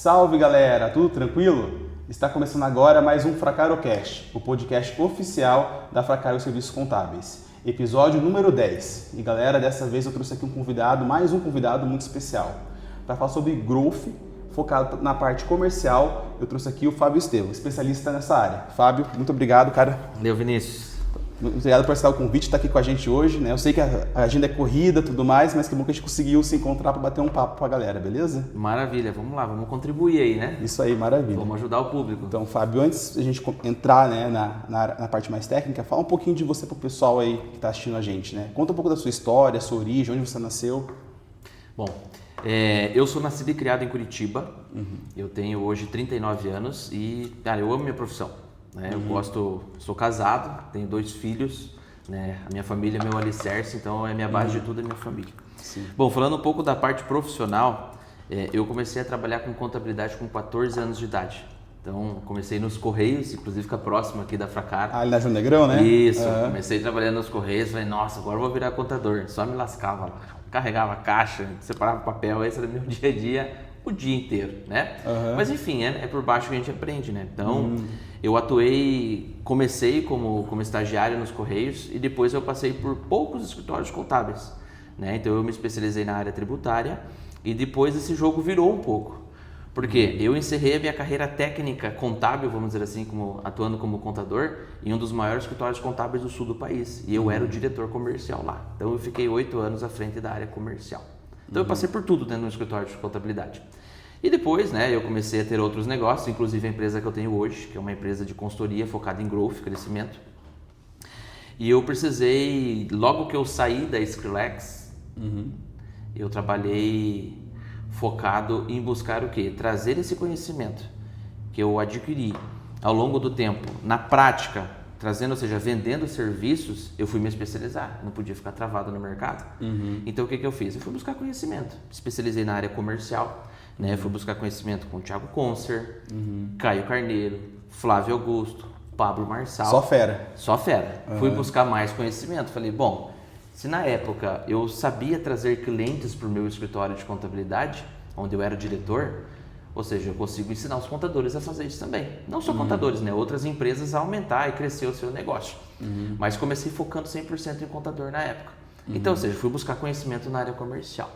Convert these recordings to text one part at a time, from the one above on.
Salve galera, tudo tranquilo? Está começando agora mais um FracaroCast, o podcast oficial da Fracaro Serviços Contábeis. Episódio número 10. E galera, dessa vez eu trouxe aqui mais um convidado muito especial. Para falar sobre growth, focado na parte comercial, eu trouxe aqui o Fábio Estevam, especialista nessa área. Fábio, muito obrigado, cara. Valeu, Vinícius. Muito obrigado por aceitar o convite, estar aqui com a gente hoje, né? Eu sei que a agenda é corrida e tudo mais, mas que bom que a gente conseguiu se encontrar para bater um papo com a galera, beleza? Maravilha, vamos lá, vamos contribuir aí, né? Isso aí, maravilha. Vamos ajudar o público. Então, Fábio, antes de a gente entrar, né, na parte mais técnica, fala um pouquinho de você para o pessoal aí que está assistindo a gente, né? Conta um pouco da sua história, sua origem, onde você nasceu. Bom, eu sou nascido e criado em Curitiba, eu tenho hoje 39 anos e, cara, eu amo minha profissão. Né? Eu sou casado, tenho 2 filhos, né? A minha família é meu alicerce, então é minha base de tudo, é minha família. Sim. Bom, falando um pouco da parte profissional, eu comecei a trabalhar com contabilidade com 14 anos de idade. Então, comecei nos Correios, inclusive fica próximo aqui da Fracaro. Ali na João Negrão, né? Isso, comecei trabalhando nos Correios, falei, nossa, agora eu vou virar contador. Só me lascava lá, carregava caixa, separava papel, esse era meu dia a dia, o dia inteiro, né? Mas enfim, é por baixo que a gente aprende, né? Então, eu comecei como estagiário nos Correios e depois eu passei por poucos escritórios contábeis, né? Então, eu me especializei na área tributária e depois esse jogo virou um pouco. Porque eu encerrei a minha carreira técnica contábil, vamos dizer assim, atuando como contador, em um dos maiores escritórios contábeis do sul do país. E eu era o diretor comercial lá. Então eu fiquei 8 anos à frente da área comercial. Então eu passei por tudo dentro do escritório de contabilidade. E depois, né, eu comecei a ter outros negócios, inclusive a empresa que eu tenho hoje, que é uma empresa de consultoria focada em growth, crescimento. E eu precisei, logo que eu saí da Skrillex, eu trabalhei focado em buscar o quê? Trazer esse conhecimento que eu adquiri ao longo do tempo, na prática, trazendo, ou seja, vendendo serviços, eu fui me especializar, não podia ficar travado no mercado. Então o que eu fiz? Eu fui buscar conhecimento, especializei na área comercial, né? Fui buscar conhecimento com o Thiago Concer, Caio Carneiro, Flávio Augusto, Pablo Marçal. Só fera. Só fera. Fui buscar mais conhecimento, falei, bom, se na época eu sabia trazer clientes para o meu escritório de contabilidade, onde eu era diretor, ou seja, eu consigo ensinar os contadores a fazer isso também. Não só contadores, né? Outras empresas a aumentar e crescer o seu negócio. Mas comecei focando 100% em contador na época. Então, ou seja, fui buscar conhecimento na área comercial.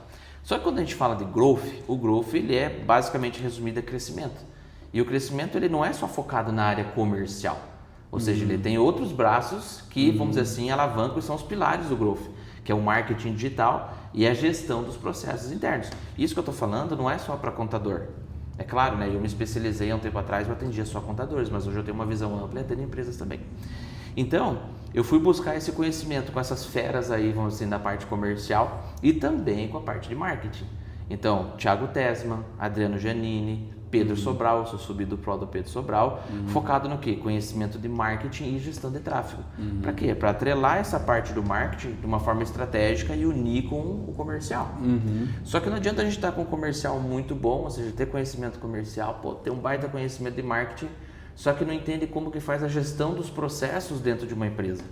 Só que quando a gente fala de growth, o growth ele é basicamente resumido a crescimento. E o crescimento ele não é só focado na área comercial. Ou seja, ele tem outros braços que, vamos dizer assim, alavancam e são os pilares do growth, que é o marketing digital e a gestão dos processos internos. Isso que eu estou falando não é só para contador. É claro, né? Eu me especializei há um tempo atrás, eu atendia só contadores, mas hoje eu tenho uma visão ampla e atendo empresas também. Então, eu fui buscar esse conhecimento com essas feras aí, vamos dizer, na parte comercial e também com a parte de marketing. Então, Thiago Tesman, Adriano Giannini, Pedro Sobral, sou subi do Pro do Pedro Sobral, focado no quê? Conhecimento de marketing e gestão de tráfego. Para quê? Para atrelar essa parte do marketing de uma forma estratégica e unir com o comercial. Só que não adianta a gente estar com um comercial muito bom, ou seja, ter conhecimento comercial, ter um baita conhecimento de marketing, só que não entende como que faz a gestão dos processos dentro de uma empresa.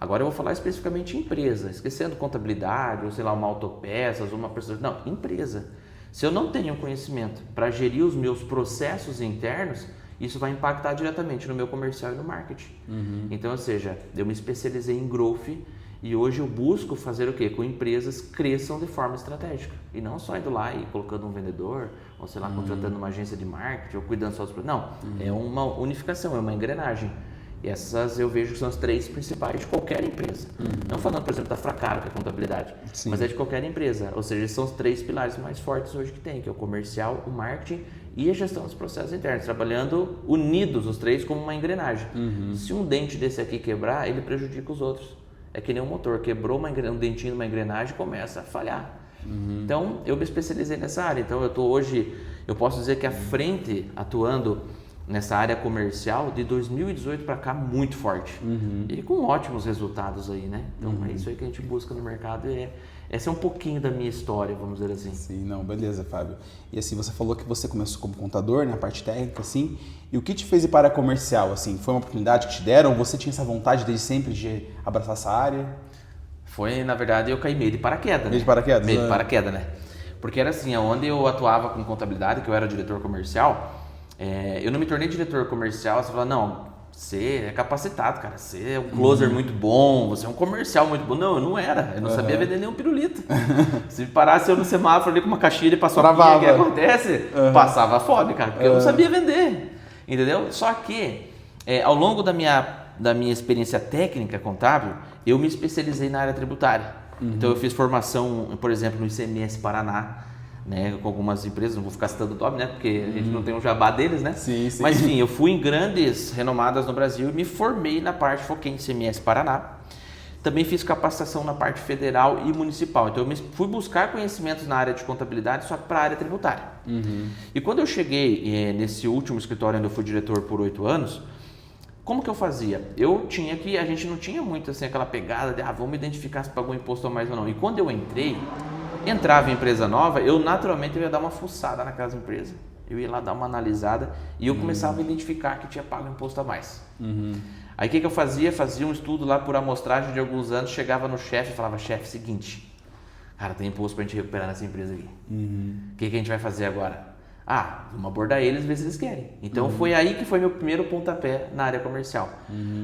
Agora eu vou falar especificamente empresa, esquecendo contabilidade, ou sei lá, uma autopeças, uma pessoa... Não, empresa. Se eu não tenho conhecimento para gerir os meus processos internos, isso vai impactar diretamente no meu comercial e no marketing. Então, ou seja, eu me especializei em growth e hoje eu busco fazer o quê? Com empresas cresçam de forma estratégica. E não só indo lá e colocando um vendedor, ou sei lá, contratando uma agência de marketing, ou cuidando só dos produtos. Não, é uma unificação, é uma engrenagem. E essas eu vejo que são as 3 principais de qualquer empresa. Não falando, por exemplo, da Fracaro, que é a contabilidade, mas é de qualquer empresa. Ou seja, são os 3 pilares mais fortes hoje que tem, que é o comercial, o marketing e a gestão dos processos internos, trabalhando unidos os 3 como uma engrenagem. Se um dente desse aqui quebrar, ele prejudica os outros. É que nem um motor, quebrou um dentinho numa engrenagem e começa a falhar. Então, eu me especializei nessa área. Então, eu estou hoje, eu posso dizer que à frente, atuando nessa área comercial de 2018 para cá muito forte e com ótimos resultados aí, né? Então é isso aí que a gente busca no mercado e essa é um pouquinho da minha história, vamos dizer assim. Sim, não, beleza, Fábio. E assim, você falou que você começou como contador, na parte técnica, assim, e o que te fez ir para a comercial, assim? Foi uma oportunidade que te deram? Você tinha essa vontade desde sempre de abraçar essa área? Foi, na verdade, eu caí meio de paraquedas. Meio de paraquedas? Meio de paraquedas, né? Porque era assim, onde eu atuava com contabilidade, que eu era diretor comercial, eu não me tornei diretor comercial, você fala, não, você é capacitado, cara, você é um closer muito bom, você é um comercial muito bom. Não, eu não era, eu não sabia vender nenhum pirulito. Se parasse eu no semáforo ali com uma caixinha de paçoquinha, o que acontece? Passava fome, cara, porque eu não sabia vender, entendeu? Só que, ao longo da minha experiência técnica contábil, eu me especializei na área tributária. Então eu fiz formação, por exemplo, no ICMS Paraná, né, com algumas empresas, não vou ficar citando o nome, né, porque a gente não tem um jabá deles, né? Sim. Mas enfim, eu fui em grandes renomadas no Brasil e me formei na parte, foquei em ICMS Paraná. Também fiz capacitação na parte federal e municipal. Então eu fui buscar conhecimentos na área de contabilidade, só que para a área tributária. E quando eu cheguei nesse último escritório onde eu fui diretor por 8 anos, como que eu fazia? A gente não tinha muito assim aquela pegada de, vamos identificar se pagou imposto a mais ou não. E quando eu entrava em empresa nova, eu naturalmente ia dar uma fuçada naquelas empresas. Eu ia lá dar uma analisada e eu começava a identificar que tinha pago imposto a mais. Aí o que eu fazia? Fazia um estudo lá por amostragem de alguns anos, chegava no chefe e falava, chefe, seguinte, cara, tem imposto pra gente recuperar nessa empresa aqui. O que a gente vai fazer agora? Vamos abordar eles, ver se eles querem. Então foi aí que foi meu primeiro pontapé na área comercial.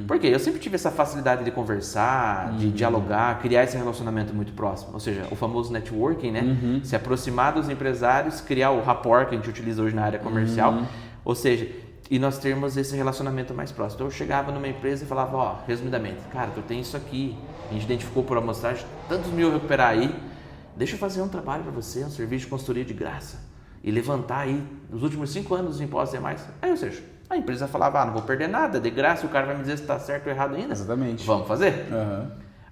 Porque eu sempre tive essa facilidade de conversar, de dialogar, criar esse relacionamento muito próximo. Ou seja, o famoso networking, né? Se aproximar dos empresários, criar o rapport que a gente utiliza hoje na área comercial. Ou seja, e nós termos esse relacionamento mais próximo. Então eu chegava numa empresa e falava, resumidamente, cara, tu tem isso aqui, a gente identificou por amostragem, tantos mil recuperar aí, deixa eu fazer um trabalho para você, um serviço de consultoria de graça. E levantar aí, nos últimos 5 anos, os impostos e mais. Aí, ou seja, a empresa falava, não vou perder nada, de graça, o cara vai me dizer se está certo ou errado ainda. Exatamente. Vamos fazer?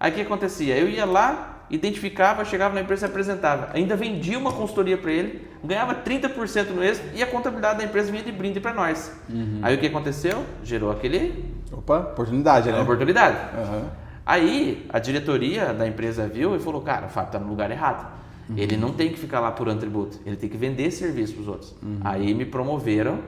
Aí o que acontecia? Eu ia lá, identificava, chegava na empresa e apresentava. Ainda vendia uma consultoria para ele, ganhava 30% no extra e a contabilidade da empresa vinha de brinde para nós. Aí o que aconteceu? Gerou aquele... oportunidade, né? Oportunidade. Aí a diretoria da empresa viu e falou, cara, o Fábio está no lugar errado. Ele não tem que ficar lá por ano tributo, ele tem que vender serviço para os outros. Aí me promoveram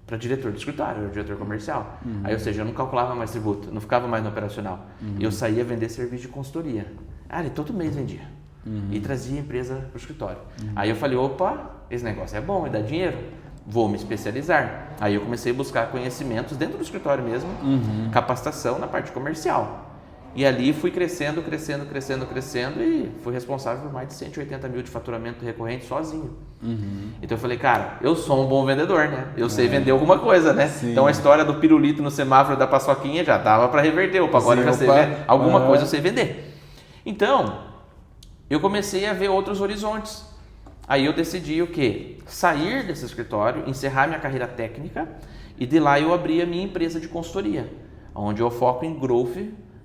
para diretor de escritório, diretor comercial. Aí, ou seja, eu não calculava mais tributo, não ficava mais no operacional. Eu saía vender serviço de consultoria. Ele todo mês vendia. E trazia a empresa para o escritório. Aí eu falei, opa, esse negócio é bom e dá dinheiro. Vou me especializar. Aí eu comecei a buscar conhecimentos dentro do escritório mesmo, capacitação na parte comercial. E ali fui crescendo e fui responsável por mais de 180 mil de faturamento recorrente sozinho. Então eu falei, cara, eu sou um bom vendedor, né? Eu sei vender alguma coisa, né? Sim. Então a história do pirulito no semáforo da paçoquinha já dava para reverter. O pagode já sei vender. Alguma coisa eu sei vender. Então, eu comecei a ver outros horizontes. Aí eu decidi o quê? Sair desse escritório, encerrar minha carreira técnica e de lá eu abri a minha empresa de consultoria, onde eu foco em growth,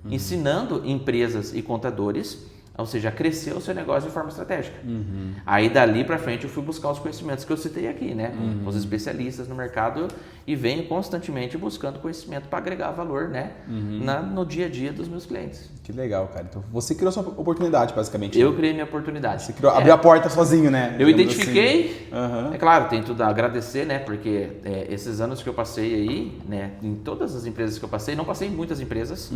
ensinando empresas e contadores, ou seja, a crescer o seu negócio de forma estratégica. Aí dali para frente eu fui buscar os conhecimentos que eu citei aqui, né? Com os especialistas no mercado e venho constantemente buscando conhecimento para agregar valor, né? No dia a dia dos meus clientes. Que legal, cara. Então você criou sua oportunidade, basicamente. Eu criei minha oportunidade. Você abriu a porta sozinho, né? Eu identifiquei, assim. É claro, tem tudo a agradecer, né? Porque esses anos que eu passei aí, né? Em todas as empresas que eu passei, não passei em muitas empresas,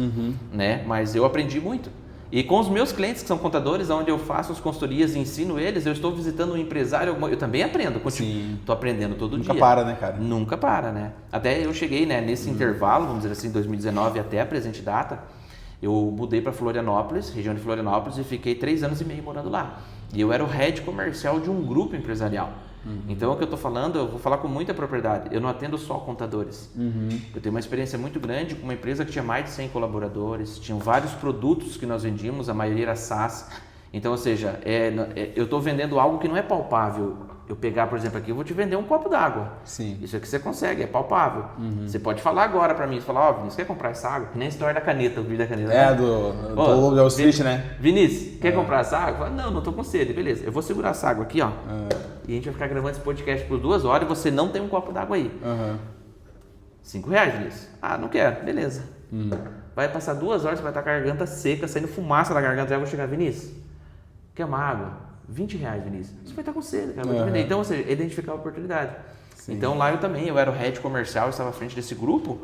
né? Mas eu aprendi muito. E com os meus clientes que são contadores, onde eu faço as consultorias e ensino eles, eu estou visitando um empresário, eu também aprendo, estou aprendendo todo dia. Nunca para, né, cara? Nunca para, né? Até eu cheguei, né, nesse intervalo, vamos dizer assim, 2019 até a presente data, eu mudei para Florianópolis, região de Florianópolis, e fiquei 3 anos e meio morando lá. E eu era o head comercial de um grupo empresarial. Então, o que eu estou falando, eu vou falar com muita propriedade. Eu não atendo só contadores. Eu tenho uma experiência muito grande com uma empresa que tinha mais de 100 colaboradores, tinham vários produtos que nós vendíamos, a maioria era SaaS. Então, ou seja, eu estou vendendo algo que não é palpável. Eu pegar, por exemplo, aqui, eu vou te vender um copo d'água. Sim. Isso aqui você consegue, é palpável. Você pode falar agora para mim, você fala, Vinícius, quer comprar essa água? Que nem a história da caneta, o vídeo da caneta. Do Wall Street, né? Vinícius, quer comprar essa água? Falo, não tô com sede, beleza. Eu vou segurar essa água aqui, ó. E a gente vai ficar gravando esse podcast por 2 horas e você não tem um copo d'água aí. R$5, Vinícius? Não quero, beleza. Vai passar 2 horas, você vai estar com a garganta seca, saindo fumaça da garganta, já vou chegar, Vinícius, quer uma água? R$20, Vinícius. Você vai estar com sede, cara. Então, ou seja, identificar a oportunidade. Sim. Então, lá eu era o head comercial, eu estava à frente desse grupo.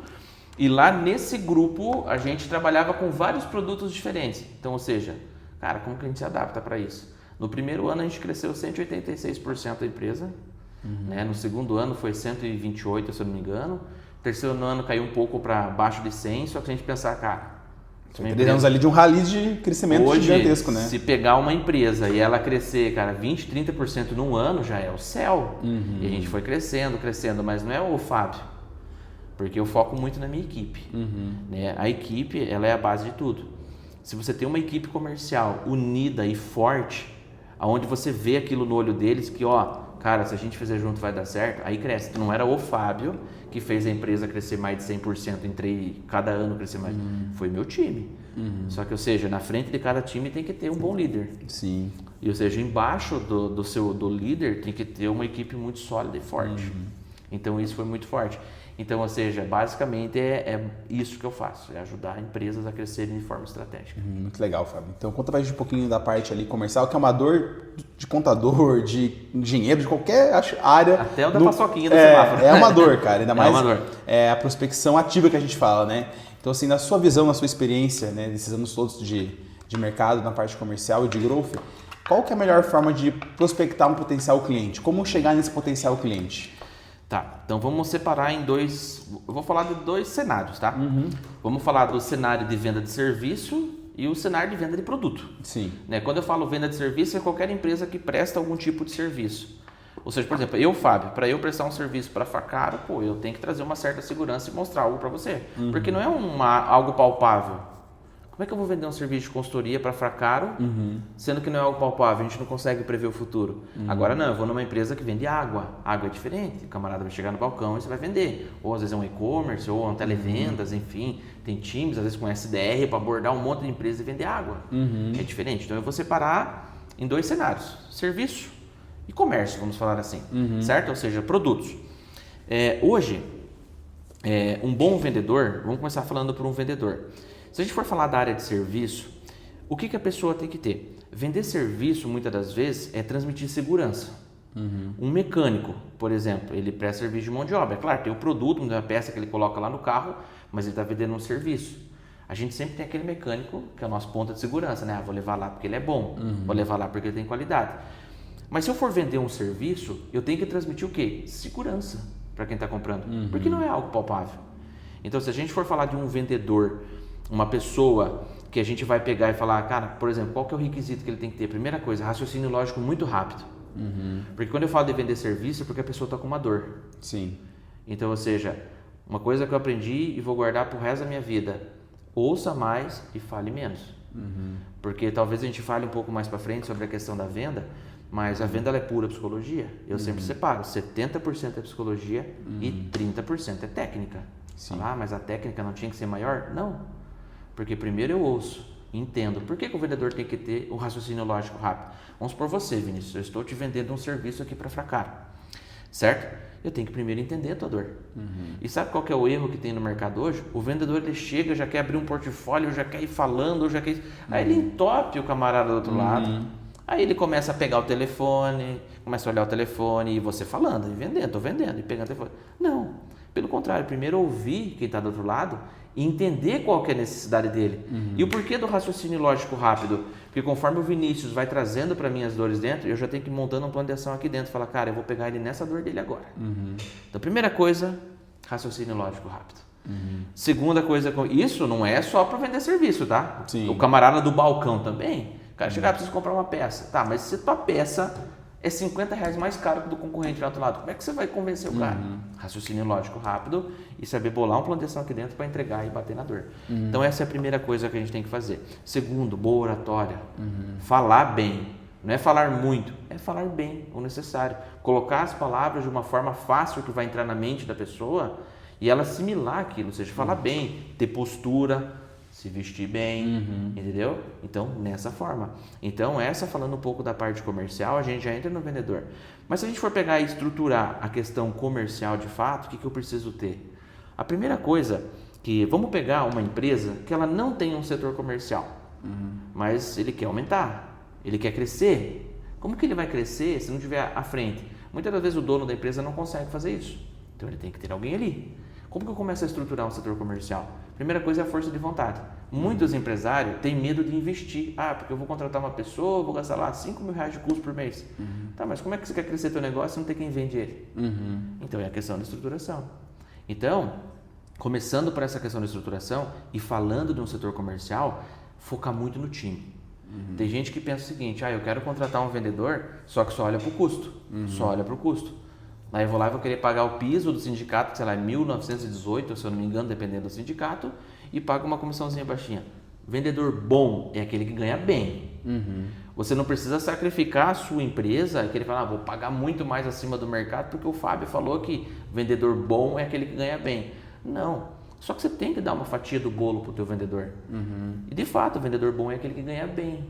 E lá nesse grupo, a gente trabalhava com vários produtos diferentes. Então, ou seja, cara, como que a gente se adapta para isso? No primeiro ano a gente cresceu 186% a empresa, né? No segundo ano foi 128%, se eu não me engano. Terceiro ano caiu um pouco para baixo de 100%, só que a gente pensar, cara... Foi 3 anos ali de um rally de crescimento hoje, gigantesco, né? Se pegar uma empresa e ela crescer, cara, 20%, 30% num ano, já é o céu. E a gente foi crescendo, mas não é o Fábio. Porque eu foco muito na minha equipe. Né? A equipe, ela é a base de tudo. Se você tem uma equipe comercial unida e forte, aonde você vê aquilo no olho deles, que ó, cara, se a gente fizer junto vai dar certo, aí cresce. Não era o Fábio que fez a empresa crescer mais de 100%, cada ano crescer mais. Foi meu time. Só que, ou seja, na frente de cada time tem que ter um bom líder. Sim. E, ou seja, embaixo do líder tem que ter uma equipe muito sólida e forte. Então, isso foi muito forte. Então, ou seja, basicamente é isso que eu faço, é ajudar empresas a crescerem de forma estratégica. Muito legal, Fábio. Então, conta pra gente um pouquinho da parte ali comercial, que é uma dor de contador, de engenheiro, de qualquer área. Até o da paçoquinha do semáforo. É uma dor, cara, ainda mais uma dor. A prospecção ativa que a gente fala, né? Então, assim, na sua visão, na sua experiência, né, desses anos todos de mercado, na parte comercial e de growth, qual que é a melhor forma de prospectar um potencial cliente? Como chegar nesse potencial cliente? Tá, então vamos separar em dois, eu vou falar de 2 cenários, tá? Vamos falar do cenário de venda de serviço e o cenário de venda de produto. Sim. Né? Quando eu falo venda de serviço, é qualquer empresa que presta algum tipo de serviço. Ou seja, por exemplo, eu, Fábio, para eu prestar um serviço para a Fracaro, eu tenho que trazer uma certa segurança e mostrar algo para você. Porque não é algo palpável. Como é que eu vou vender um serviço de consultoria para Fracaro, sendo que não é algo palpável, a gente não consegue prever o futuro? Agora não, eu vou numa empresa que vende água. Água é diferente, o camarada vai chegar no balcão e você vai vender. Ou às vezes é um e-commerce, ou um televendas, enfim. Tem times, às vezes com SDR, para abordar um monte de empresa e vender água. É diferente. Então eu vou separar em 2 cenários, serviço e comércio, vamos falar assim, certo? Ou seja, produtos. Hoje, um bom vendedor, vamos começar falando por um vendedor. Se a gente for falar da área de serviço, o que a pessoa tem que ter? Vender serviço, muitas das vezes, é transmitir segurança. Um mecânico, por exemplo, ele presta serviço de mão de obra. É claro, tem o produto, uma peça que ele coloca lá no carro, mas ele está vendendo um serviço. A gente sempre tem aquele mecânico, que é o nosso ponto de segurança, né? Vou levar lá porque ele é bom, vou levar lá porque ele tem qualidade. Mas se eu for vender um serviço, eu tenho que transmitir o quê? Segurança para quem está comprando, porque não é algo palpável. Então, se a gente for falar de um vendedor, uma pessoa que a gente vai pegar e falar, cara, por exemplo, qual que é o requisito que ele tem que ter? Primeira coisa, raciocínio lógico muito rápido. Porque quando eu falo de vender serviço, é porque a pessoa está com uma dor. Sim. Então, ou seja, uma coisa que eu aprendi e vou guardar pro resto da minha vida, ouça mais e fale menos. Porque talvez a gente fale um pouco mais para frente sobre a questão da venda, mas a venda ela é pura psicologia. Eu sempre separo, 70% é psicologia e 30% é técnica. Falar, mas a técnica não tinha que ser maior? Não. Porque primeiro eu ouço, entendo. Por que o vendedor tem que ter um raciocínio lógico rápido? Vamos supor você, Vinícius, eu estou te vendendo um serviço aqui para Fracaro, certo? Eu tenho que primeiro entender a tua dor. E sabe qual que é o erro que tem no mercado hoje? O vendedor ele chega, já quer abrir um portfólio, já quer ir falando, já quer... Aí ele entope o camarada do outro lado. Aí ele começa a pegar o telefone, começa a olhar o telefone e você falando, e vendendo, estou vendendo, e pegando o telefone. Não, pelo contrário, primeiro ouvir quem está do outro lado e entender qual que é a necessidade dele. E o porquê do raciocínio lógico rápido? Porque conforme o Vinícius vai trazendo para mim as dores dentro, eu já tenho que ir montando um plano de ação aqui dentro. Falar, cara, eu vou pegar ele nessa dor dele agora. Então, primeira coisa, raciocínio lógico rápido. Segunda coisa, isso não é só para vender serviço, tá? Sim. O camarada do balcão também. O cara chegar, preciso comprar uma peça. Tá, mas se tua peça é R$50 mais caro que do concorrente do outro lado, como é que você vai convencer o cara? Raciocínio lógico rápido e saber bolar um plano de ação aqui dentro para entregar e bater na dor. Então essa é a primeira coisa que a gente tem que fazer. Segundo, boa oratória. Falar bem. Não é falar muito, é falar bem, o necessário. Colocar as palavras de uma forma fácil que vai entrar na mente da pessoa e ela assimilar aquilo, ou seja, falar bem, ter postura, se vestir bem, entendeu? Então, nessa forma. Então, essa falando um pouco da parte comercial, a gente já entra no vendedor. Mas se a gente for pegar e estruturar a questão comercial de fato, o que eu preciso ter? A primeira coisa, que vamos pegar uma empresa que ela não tem um setor comercial, mas ele quer aumentar, ele quer crescer. Como que ele vai crescer se não tiver à frente? Muitas das vezes o dono da empresa não consegue fazer isso. Então, ele tem que ter alguém ali. Como que eu começo a estruturar um setor comercial? Primeira coisa é a força de vontade. Muitos empresários têm medo de investir. Porque eu vou contratar uma pessoa, vou gastar lá R$5.000 de custo por mês. Tá, mas como é que você quer crescer teu negócio se não tem quem vende ele? Então é a questão da estruturação. Então, começando por essa questão da estruturação e falando de um setor comercial, focar muito no time. Tem gente que pensa o seguinte, eu quero contratar um vendedor, só que só olha para o custo. Só olha para o custo. Aí eu vou lá e vou querer pagar o piso do sindicato, sei lá, 1.918, se eu não me engano, dependendo do sindicato, e paga uma comissãozinha baixinha. Vendedor bom é aquele que ganha bem. Você não precisa sacrificar a sua empresa, que ele fala, vou pagar muito mais acima do mercado, porque o Fábio falou que vendedor bom é aquele que ganha bem. Não. Só que você tem que dar uma fatia do bolo para o teu vendedor. E de fato, o vendedor bom é aquele que ganha bem.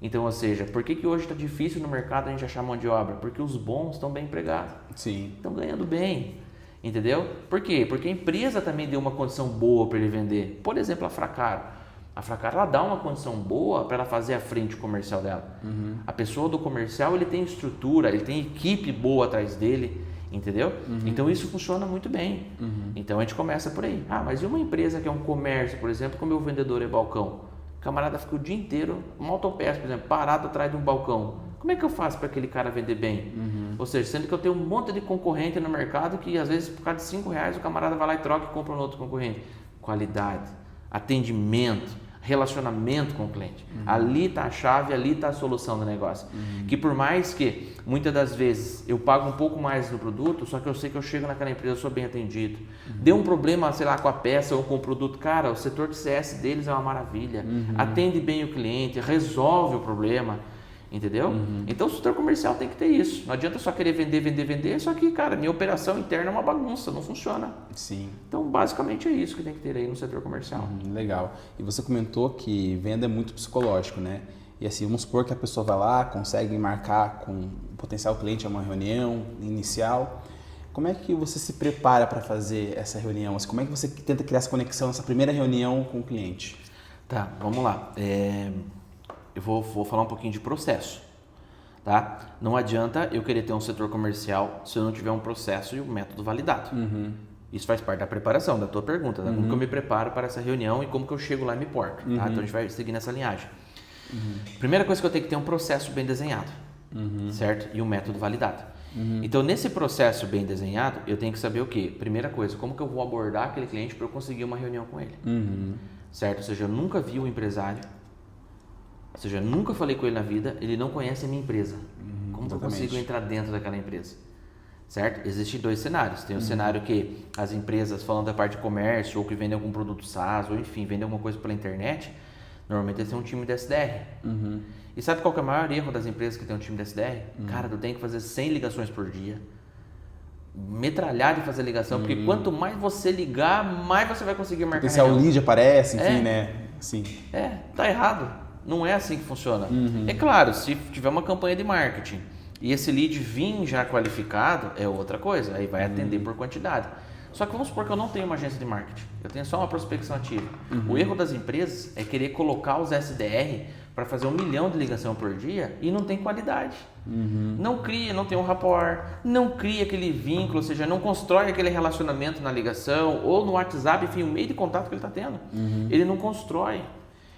Então, ou seja, por que hoje está difícil no mercado a gente achar mão de obra? Porque os bons estão bem empregados. Sim. Estão ganhando bem. Entendeu? Por quê? Porque a empresa também deu uma condição boa para ele vender. Por exemplo, a Fracaro. A Fracaro ela dá uma condição boa para ela fazer a frente comercial dela. A pessoa do comercial ele tem estrutura, ele tem equipe boa atrás dele. Entendeu? Então isso funciona muito bem. Então a gente começa por aí. Mas e uma empresa que é um comércio, por exemplo, como o meu vendedor é balcão? O camarada fica o dia inteiro, um autopeça, por exemplo, parado atrás de um balcão. Como é que eu faço para aquele cara vender bem? Ou seja, sendo que eu tenho um monte de concorrente no mercado que às vezes por causa de R$5 o camarada vai lá e troca e compra um outro concorrente. Qualidade, atendimento, relacionamento com o cliente. Ali está a chave, ali está a solução do negócio. Que por mais que muitas das vezes eu pago um pouco mais no produto, só que eu sei que eu chego naquela empresa, eu sou bem atendido. Deu um problema, sei lá, com a peça ou com o produto, cara, o setor de CS deles é uma maravilha. Atende bem o cliente, resolve o problema. Entendeu? Então o setor comercial tem que ter isso. Não adianta só querer vender, só que, cara, minha operação interna é uma bagunça, não funciona. Sim. Então, basicamente é isso que tem que ter aí no setor comercial. Legal. E você comentou que venda é muito psicológico, né? E assim, vamos supor que a pessoa vai lá, consegue marcar com o potencial cliente uma reunião inicial. Como é que você se prepara para fazer essa reunião? Como é que você tenta criar essa conexão, essa primeira reunião com o cliente? Tá, vamos lá. Eu vou falar um pouquinho de processo, tá? Não adianta eu querer ter um setor comercial se eu não tiver um processo e um método validado. Isso faz parte da preparação, da tua pergunta, tá? Como que eu me preparo para essa reunião e como que eu chego lá e me porto, tá? Então a gente vai seguir nessa linhagem. Primeira coisa que eu tenho que ter um processo bem desenhado, certo? E um método validado. Então nesse processo bem desenhado, eu tenho que saber o quê? Primeira coisa, como que eu vou abordar aquele cliente para eu conseguir uma reunião com ele, certo? Ou seja, eu nunca vi o empresário, ou seja, nunca falei com ele na vida, ele não conhece a minha empresa. Como que eu consigo entrar dentro daquela empresa? Certo? Existem dois cenários. Tem o cenário que as empresas falando da parte de comércio ou que vendem algum produto SaaS ou enfim, vendem alguma coisa pela internet, normalmente eles têm um time de SDR. E sabe qual que é o maior erro das empresas que tem um time de SDR? Cara, tu tem que fazer 100 ligações por dia. Metralhar de fazer ligação, porque quanto mais você ligar, mais você vai conseguir marcar reunião. Porque se o lead aparece, enfim, né? Sim. Tá errado. Não é assim que funciona. É claro, se tiver uma campanha de marketing e esse lead vir já qualificado, é outra coisa. Aí vai atender por quantidade. Só que vamos supor que eu não tenho uma agência de marketing. Eu tenho só uma prospecção ativa. O erro das empresas é querer colocar os SDR para fazer 1 milhão de ligação por dia e não tem qualidade. Não cria, não tem um rapport, não cria aquele vínculo, ou seja, não constrói aquele relacionamento na ligação ou no WhatsApp, enfim, o meio de contato que ele está tendo. Ele não constrói.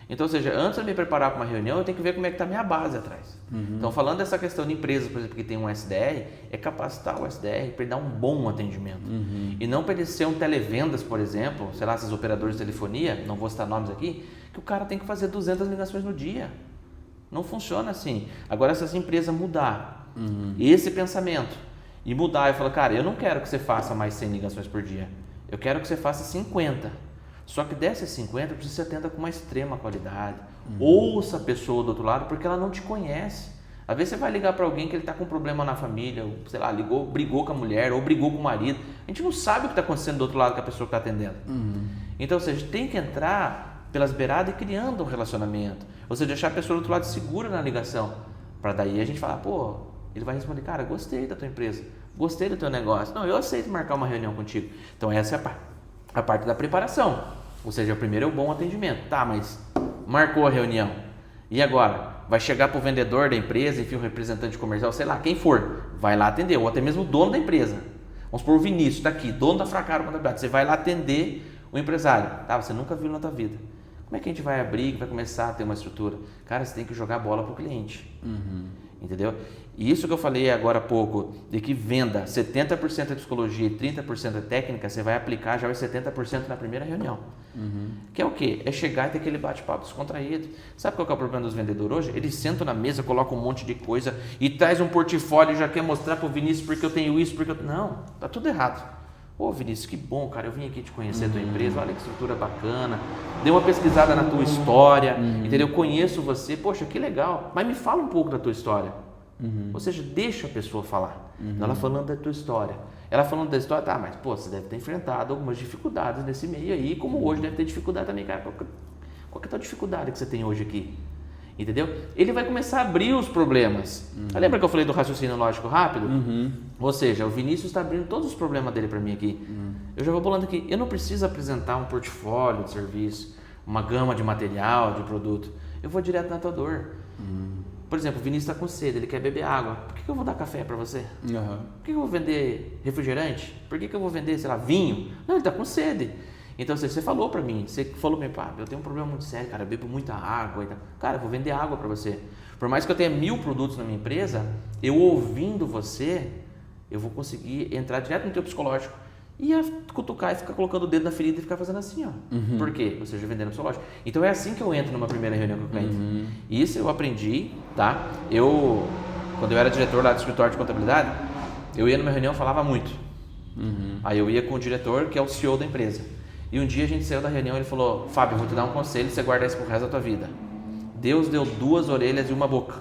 Então, ou seja, antes de eu me preparar para uma reunião, eu tenho que ver como é que está a minha base atrás. Então, falando dessa questão de empresas, por exemplo, que tem um SDR, é capacitar o SDR para ele dar um bom atendimento. E não para ele ser um televendas, por exemplo, sei lá, esses operadores de telefonia, não vou citar nomes aqui, que o cara tem que fazer 200 ligações no dia. Não funciona assim. Agora, se essa empresa mudar esse pensamento e mudar e falar, cara, eu não quero que você faça mais 100 ligações por dia, eu quero que você faça 50. Só que dessas 50, precisa que você atenda com uma extrema qualidade. Ouça a pessoa do outro lado, porque ela não te conhece. Às vezes você vai ligar para alguém que ele está com um problema na família, ou, sei lá, brigou com a mulher, ou brigou com o marido. A gente não sabe o que está acontecendo do outro lado com a pessoa que está atendendo. Então, ou seja, tem que entrar pelas beiradas e criando um relacionamento. Ou seja, deixar a pessoa do outro lado segura na ligação. Para daí a gente falar, pô, ele vai responder, cara, gostei da tua empresa, gostei do teu negócio. Não, eu aceito marcar uma reunião contigo. Então, essa é a parte da preparação. Ou seja, o primeiro é o bom atendimento. Tá, mas marcou a reunião. E agora? Vai chegar para o vendedor da empresa, enfim, o representante comercial, sei lá, quem for, vai lá atender, ou até mesmo o dono da empresa. Vamos supor o Vinícius, daqui, dono da Fracaro Contabilidade. Você vai lá atender o empresário. Tá, você nunca viu na tua vida. Como é que a gente vai abrir, que vai começar a ter uma estrutura? Cara, você tem que jogar a bola pro cliente. Entendeu? E isso que eu falei agora há pouco, de que venda 70% é psicologia e 30% é técnica, você vai aplicar já os 70% na primeira reunião. Que é o quê? É chegar e ter aquele bate-papo descontraído. Sabe qual que é o problema dos vendedores hoje? Eles sentam na mesa, colocam um monte de coisa e traz um portfólio e já quer mostrar pro Vinícius porque eu tenho isso, porque eu... Não, tá tudo errado. Ô Vinícius, que bom, cara, eu vim aqui te conhecer a tua empresa, olha que estrutura bacana, dei uma pesquisada na tua história, entendeu? Conheço você, poxa, que legal, mas me fala um pouco da tua história. Ou seja, deixa a pessoa falar. Ela falando da tua história. Ela falando da história, tá, mas pô, você deve ter enfrentado algumas dificuldades nesse meio aí, como hoje deve ter dificuldade também, cara. Qual que é a tua dificuldade que você tem hoje aqui? Entendeu? Ele vai começar a abrir os problemas. Lembra que eu falei do raciocínio lógico rápido? Ou seja, o Vinícius está abrindo todos os problemas dele para mim aqui. Eu já vou bolando aqui. Eu não preciso apresentar um portfólio de serviço, uma gama de material, de produto. Eu vou direto na tua dor. Por exemplo, o Vinícius está com sede, ele quer beber água. Por que eu vou dar café para você? Por que eu vou vender refrigerante? Por que eu vou vender, sei lá, vinho? Não, ele está com sede. Então você falou para mim, você falou para mim, pá, eu tenho um problema muito sério, cara, eu bebo muita água. Cara, eu vou vender água para você. Por mais que eu tenha 1000 produtos na minha empresa, eu ouvindo você, eu vou conseguir entrar direto no teu psicológico. E cutucar e ficar colocando o dedo na ferida e ficar fazendo assim, ó. Por quê? Ou seja, vendendo psicológico. Então é assim que eu entro numa primeira reunião com o cliente. Isso eu aprendi, tá? Quando eu era diretor lá do escritório de contabilidade, eu ia numa reunião e falava muito. Aí eu ia com o diretor, que é o CEO da empresa. E um dia a gente saiu da reunião e ele falou, Fábio, eu vou te dar um conselho, você guarda isso pro resto da tua vida. Deus deu 2 orelhas e 1 boca.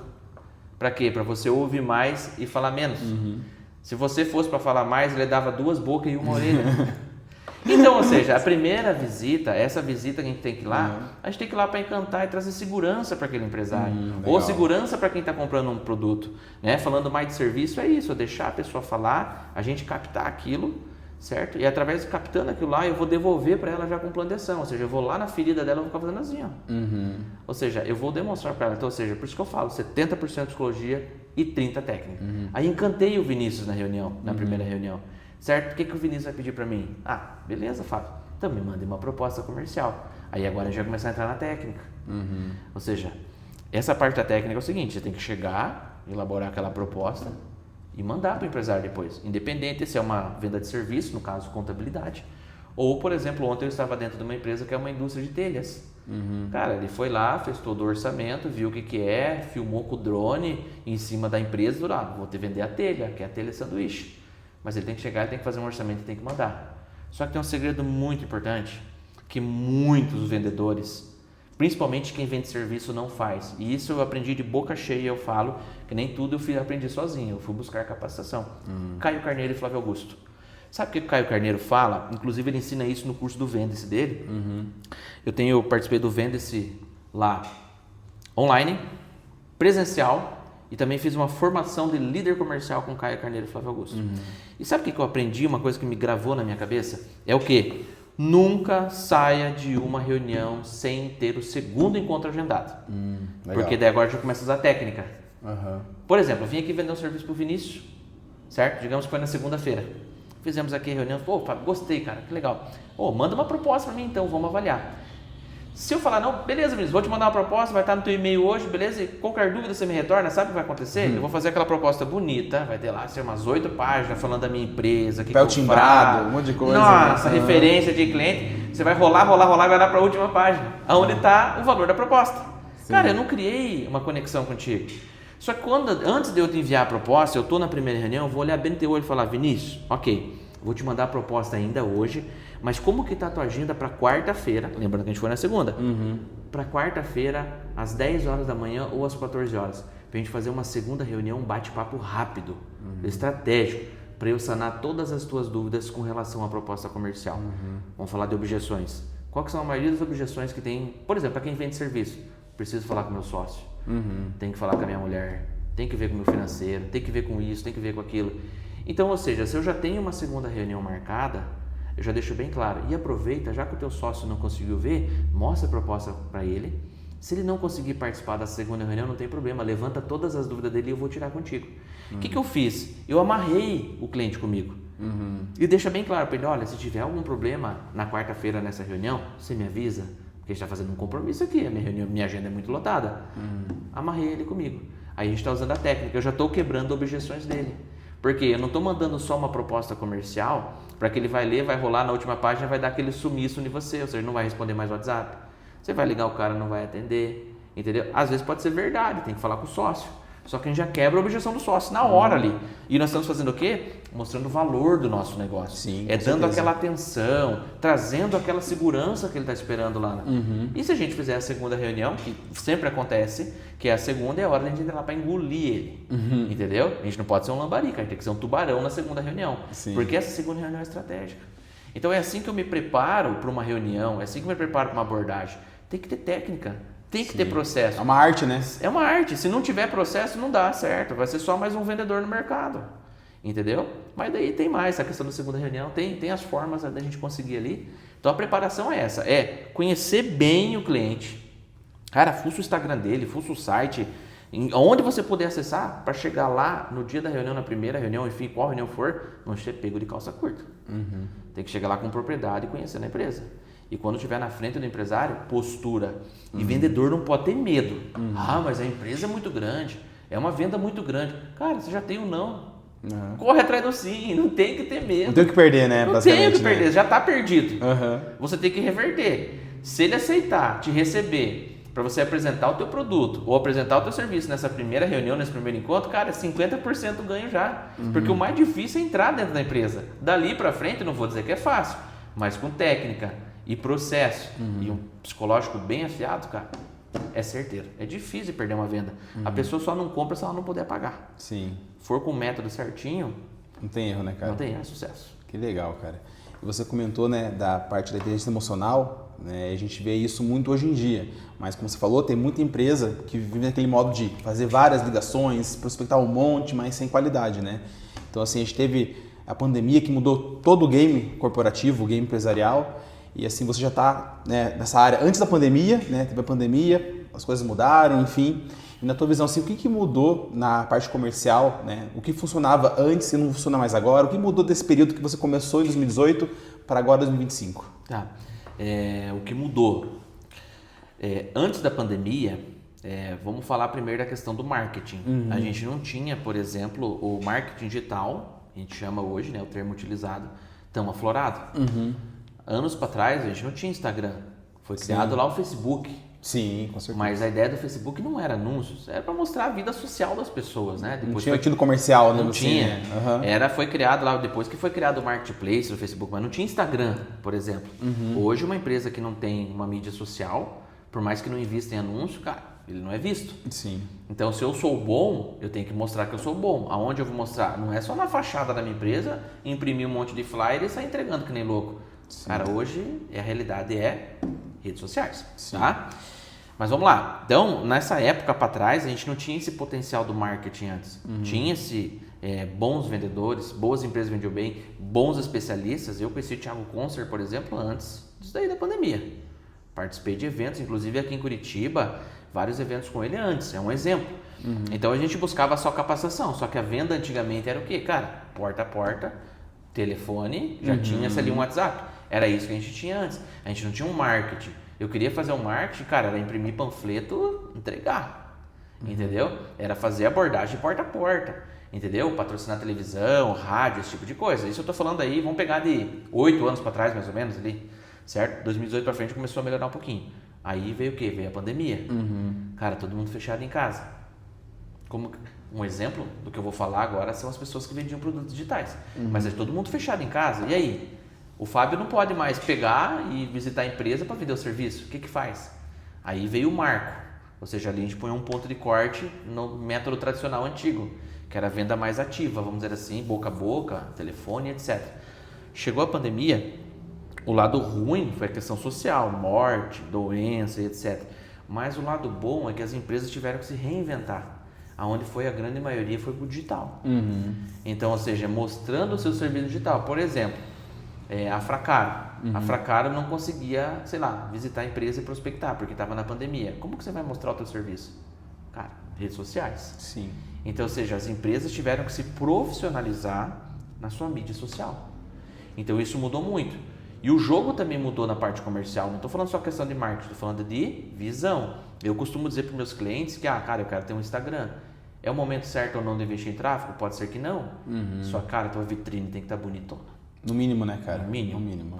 Pra quê? Pra você ouvir mais e falar menos. Se você fosse para falar mais, ele dava 2 bocas e 1 orelha. Então, ou seja, a primeira visita, essa visita que a gente tem que ir lá, a gente tem que ir lá para encantar e trazer segurança para aquele empresário. Ou segurança para quem está comprando um produto. Né? Falando mais de serviço, é isso, é deixar a pessoa falar, a gente captar aquilo, certo? E através de captando aquilo lá, eu vou devolver para ela já com plano de ação. Ou seja, eu vou lá na ferida dela e vou ficar fazendo assim, ó. Ou seja, eu vou demonstrar para ela. Então, ou seja, por isso que eu falo, 70% psicologia e 30% técnica. Aí encantei o Vinícius na reunião, na primeira reunião. Certo? O que o Vinícius vai pedir para mim? Ah, beleza, Fábio. Então me mande uma proposta comercial. Aí agora a gente vai começar a entrar na técnica. Ou seja, essa parte da técnica é o seguinte, você tem que chegar, elaborar aquela proposta e mandar para o empresário depois. Independente se é uma venda de serviço, no caso contabilidade, ou, por exemplo, ontem eu estava dentro de uma empresa que é uma indústria de telhas. Cara, ele foi lá, fez todo o orçamento, viu o que é, filmou com o drone em cima da empresa, vou te vender a telha, que é a telha sanduíche. Mas ele tem que chegar, ele tem que fazer um orçamento e tem que mandar. Só que tem um segredo muito importante, que muitos vendedores, principalmente quem vende serviço, não faz. E isso eu aprendi de boca cheia, eu falo, que nem tudo eu aprendi sozinho, eu fui buscar capacitação. Caio Carneiro e Flávio Augusto. Sabe o que o Caio Carneiro fala? Inclusive ele ensina isso no curso do Vende-se dele. Eu participei do Vende-se lá online, presencial, e também fiz uma formação de líder comercial com Caio Carneiro e Flávio Augusto. E sabe o que eu aprendi? Uma coisa que me gravou na minha cabeça? É o quê? Nunca saia de uma reunião sem ter o segundo encontro agendado. Porque daí agora já começa a usar a técnica. Por exemplo, eu vim aqui vender um serviço para o Vinícius, certo? Digamos que foi na segunda-feira. Fizemos aqui a reunião, pô, Fábio, gostei, cara, que legal. Manda uma proposta para mim então, vamos avaliar. Se eu falar, não, beleza, Vinícius, vou te mandar uma proposta, vai estar no teu e-mail hoje, beleza? E qualquer dúvida você me retorna, sabe o que vai acontecer? Eu vou fazer aquela proposta bonita, vai ter lá umas 8 páginas falando da minha empresa, que papel timbrado, um monte de coisa. Nossa, referência de cliente. Você vai rolar e vai dar para a última página, onde está o valor da proposta. Cara, eu não criei uma conexão contigo. Só que antes de eu te enviar a proposta, eu estou na primeira reunião, eu vou olhar bem no teu olho e falar, Vinícius, ok, vou te mandar a proposta ainda hoje, mas como que está a tua agenda para quarta-feira? Lembrando que a gente foi na segunda. Para quarta-feira, às 10 horas da manhã ou às 14 horas. Para a gente fazer uma segunda reunião, um bate-papo rápido, estratégico, para eu sanar todas as tuas dúvidas com relação à proposta comercial. Vamos falar de objeções. Qual que são a maioria das objeções que tem? Por exemplo, para quem vende serviço, preciso falar com meu sócio, tem que falar com a minha mulher, tem que ver com o meu financeiro, tem que ver com isso, tem que ver com aquilo. Então, ou seja, se eu já tenho uma segunda reunião marcada, eu já deixo bem claro. E aproveita, já que o teu sócio não conseguiu ver, mostra a proposta para ele. Se ele não conseguir participar da segunda reunião, não tem problema. Levanta todas as dúvidas dele e eu vou tirar contigo. O que eu fiz? Eu amarrei o cliente comigo. E deixa bem claro para ele, olha, se tiver algum problema na quarta-feira nessa reunião, você me avisa, porque a gente está fazendo um compromisso aqui, minha agenda é muito lotada. Amarrei ele comigo. Aí a gente está usando a técnica, eu já estou quebrando objeções dele. Porque eu não estou mandando só uma proposta comercial para que ele vai ler, vai rolar na última página, vai dar aquele sumiço em você, ou seja, não vai responder mais o WhatsApp. Você vai ligar, o cara não vai atender, entendeu? Às vezes pode ser verdade, tem que falar com o sócio. Só que a gente já quebra a objeção do sócio na hora ali. E nós estamos fazendo o quê? Mostrando o valor do nosso negócio. Sim, dando certeza. aquela atenção, trazendo aquela segugurança que ele está esperando lá. E se a gente fizer a segunda reunião, que sempre acontece, que a segunda é a hora de a gente entrar lá para engolir ele. Entendeu? A gente não pode ser um lambarica, a gente tem que ser um tubarão na segunda reunião. Sim. Porque essa segunda reunião é estratégica. Então é assim que eu me preparo para uma reunião, é assim que eu me preparo para uma abordagem. Tem que ter técnica. Tem que ter processo. É uma arte, né? É uma arte. Se não tiver processo, não dá certo. Vai ser só mais um vendedor no mercado. Entendeu? Mas daí tem mais. A questão da segunda reunião tem as formas da gente conseguir ali. Então a preparação é essa. É conhecer bem o cliente. Cara, fuça o Instagram dele, fuça o site. Onde você puder acessar para chegar lá no dia da reunião, na primeira reunião, enfim, qual reunião for, não ser pego de calça curta. Tem que chegar lá com propriedade e conhecer a empresa. E quando estiver na frente do empresário, postura. E vendedor não pode ter medo. Ah, mas a empresa é muito grande. É uma venda muito grande. Cara, você já tem um não. Corre atrás do sim. Não tem que ter medo. Não tem o que perder, né? Não tem o que né? perder. Já está perdido. Você tem que reverter. Se ele aceitar te receber para você apresentar o teu produto ou apresentar o teu serviço nessa primeira reunião, nesse primeiro encontro, cara, 50% ganho já. Porque o mais difícil é entrar dentro da empresa. Dali para frente, não vou dizer que é fácil, mas com técnica e processo e um psicológico bem afiado, cara, é certeiro. É difícil perder uma venda. A pessoa só não compra se ela não puder pagar. Sim. For com o método certinho, não tem erro, né, cara? Não tem erro, é sucesso. Que legal, cara. E você comentou, né, da parte da inteligência emocional, né? A gente vê isso muito hoje em dia. Mas como você falou, tem muita empresa que vive naquele modo de fazer várias ligações, prospectar um monte, mas sem qualidade, né? Então, assim, a gente teve a pandemia que mudou todo o game corporativo, o game empresarial. E assim, você já está, né, nessa área antes da pandemia, né? Teve a pandemia, as coisas mudaram, enfim. E na tua visão, assim, o que mudou na parte comercial, né? O que funcionava antes e não funciona mais agora? O que mudou desse período que você começou em 2018 para agora 2025? Tá. O que mudou? Antes da pandemia, vamos falar primeiro da questão do marketing. A gente não tinha, por exemplo, o marketing digital, a gente chama hoje, né, o termo utilizado, tão aflorado. Anos para trás, a gente não tinha Instagram. Foi criado lá o Facebook. Sim, com certeza. Mas a ideia do Facebook não era anúncios, era para mostrar a vida social das pessoas, né? Depois não tinha tido comercial, né? Não tinha. Foi criado lá, depois que foi criado o Marketplace do Facebook, mas não tinha Instagram, por exemplo. Hoje, uma empresa que não tem uma mídia social, por mais que não invista em anúncio, cara, ele não é visto. Sim. Então, se eu sou bom, eu tenho que mostrar que eu sou bom. Aonde eu vou mostrar? Não é só na fachada da minha empresa, imprimir um monte de flyer e sair entregando que nem louco. Sim. Cara, hoje a realidade é redes sociais, tá? Mas vamos lá. Então, nessa época para trás, a gente não tinha esse potencial do marketing antes. Tinha-se bons vendedores, boas empresas vendiam bem, bons especialistas. Eu conheci o Thiago Concer, por exemplo, antes disso daí da pandemia. Participei de eventos, inclusive aqui em Curitiba, vários eventos com ele antes, é um exemplo. Então, a gente buscava só capacitação, só que a venda antigamente era o quê? Cara, porta a porta, telefone, já tinha-se ali um WhatsApp. Era isso que a gente tinha antes. A gente não tinha um marketing. Eu queria fazer um marketing, cara, era imprimir panfleto, entregar, entendeu? Era fazer abordagem porta a porta, entendeu? Patrocinar televisão, rádio, esse tipo de coisa. Isso eu tô falando aí, vamos pegar de 8 anos para trás, mais ou menos, ali, certo? 2018 para frente começou a melhorar um pouquinho. Aí veio o quê? Veio a pandemia. Cara, todo mundo fechado em casa. Como um exemplo do que eu vou falar agora são as pessoas que vendiam produtos digitais. Mas é todo mundo fechado em casa. E aí? O Fábio não pode mais pegar e visitar a empresa para vender o serviço. O que faz? Aí veio o marco. Ou seja, ali a gente põe um ponto de corte no método tradicional antigo, que era a venda mais ativa, vamos dizer assim, boca a boca, telefone, etc. Chegou a pandemia, o lado ruim foi a questão social, morte, doença, etc. Mas o lado bom é que as empresas tiveram que se reinventar. Aonde foi a grande maioria foi para o digital. Então, ou seja, mostrando o seu serviço digital. Por exemplo, a Fracaro. A Fracaro não conseguia, sei lá, visitar a empresa e prospectar, porque estava na pandemia. Como que você vai mostrar o teu serviço? Cara, redes sociais. Sim. Então, ou seja, as empresas tiveram que se profissionalizar na sua mídia social. Então isso mudou muito. E o jogo também mudou na parte comercial. Não estou falando só questão de marketing, estou falando de visão. Eu costumo dizer para os meus clientes que, cara, eu quero ter um Instagram. É o momento certo ou não de investir em tráfego? Pode ser que não. Sua cara, tua vitrine tem que estar bonitona. No mínimo, né, cara? No mínimo. No mínimo,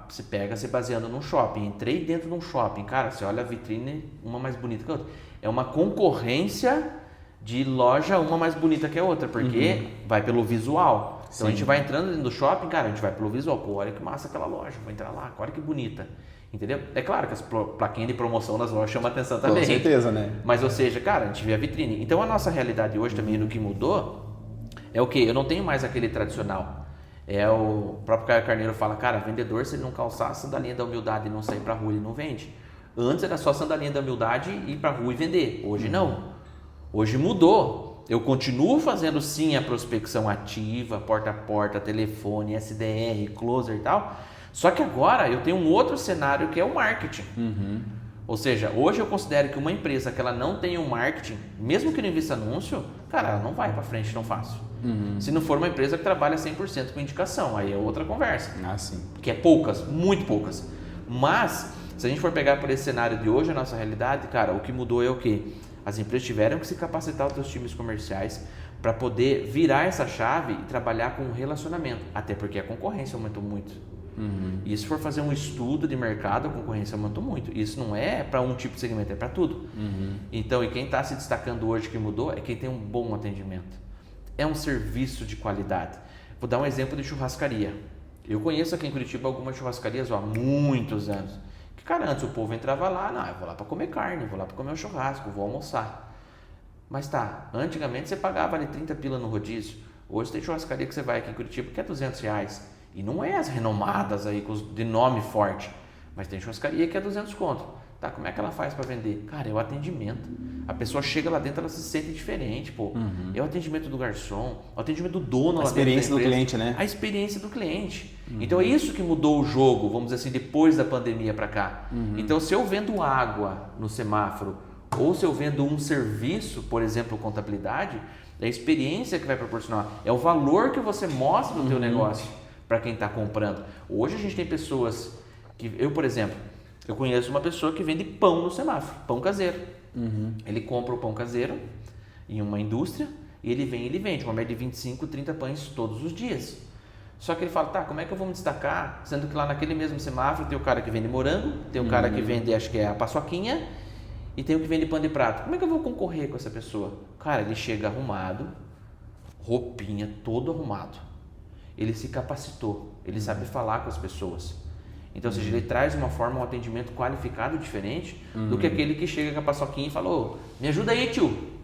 Você pega, se baseando num shopping. Entrei dentro de um shopping. Cara, você olha a vitrine, uma mais bonita que a outra. É uma concorrência de loja, uma mais bonita que a outra, porque vai pelo visual. Então a gente vai entrando dentro do shopping, cara, a gente vai pelo visual. Pô, olha que massa aquela loja, vou entrar lá, olha que bonita. Entendeu? É claro que as plaquinhas de promoção das lojas chamam atenção também. Com certeza, né? Mas, ou seja, cara, a gente vê a vitrine. Então a nossa realidade hoje também, no que mudou, é o quê? Eu não tenho mais aquele tradicional. O próprio Caio Carneiro fala, cara, vendedor, se ele não calçar a sandalinha da humildade e não sair pra rua, ele não vende. Antes era só a sandalinha da humildade e ir pra rua e vender. Hoje não. Hoje mudou. Eu continuo fazendo sim a prospecção ativa, porta a porta, telefone, SDR, closer e tal. Só que agora eu tenho um outro cenário que é o marketing. Ou seja, hoje eu considero que uma empresa que ela não tem um marketing, mesmo que não invista anúncio, cara, ela não vai para frente tão fácil. Se não for uma empresa que trabalha 100% com indicação, aí é outra conversa. Sim. Que é poucas, muito poucas. Mas, se a gente for pegar por esse cenário de hoje, a nossa realidade, cara, o que mudou é o quê? As empresas tiveram que se capacitar os seus times comerciais para poder virar essa chave e trabalhar com relacionamento. Até porque a concorrência aumentou muito. E se for fazer um estudo de mercado, a concorrência aumentou muito. Isso não é para um tipo de segmento, é para tudo. Então, e quem está se destacando hoje que mudou é quem tem um bom atendimento. É um serviço de qualidade. Vou dar um exemplo de churrascaria. Eu conheço aqui em Curitiba algumas churrascarias há muitos anos. Que, cara, antes o povo entrava lá, não, eu vou lá para comer carne, vou lá para comer um churrasco, vou almoçar. Mas tá, antigamente você pagava ali 30 pila no rodízio. Hoje tem churrascaria que você vai aqui em Curitiba que é R$200. E não é as renomadas aí, de nome forte. Mas tem churrascaria que é 200 conto. Tá, como é que ela faz para vender? Cara, é o atendimento. A pessoa chega lá dentro, ela se sente diferente, pô. É o atendimento do garçom, o atendimento do dono lá dentro da empresa. A experiência do cliente, né? A experiência do cliente. Então é isso que mudou o jogo, vamos dizer assim, depois da pandemia para cá. Então se eu vendo água no semáforo, ou se eu vendo um serviço, por exemplo, contabilidade, é a experiência que vai proporcionar. É o valor que você mostra no teu negócio para quem está comprando. Hoje a gente tem pessoas que... Eu, por exemplo, eu conheço uma pessoa que vende pão no semáforo, pão caseiro. Ele compra o pão caseiro em uma indústria e ele vende uma média de 25, 30 pães todos os dias. Só que ele fala, tá, como é que eu vou me destacar? Sendo que lá naquele mesmo semáforo tem o cara que vende morango, tem o cara que vende, acho que é a paçoquinha, e tem o que vende pão de prato. Como é que eu vou concorrer com essa pessoa? Cara, ele chega arrumado, roupinha, todo arrumado. Ele se capacitou, ele sabe falar com as pessoas. Então, ou seja, ele traz uma forma, um atendimento qualificado diferente do que aquele que chega com a paçoquinha e fala, ô, me ajuda aí, tio.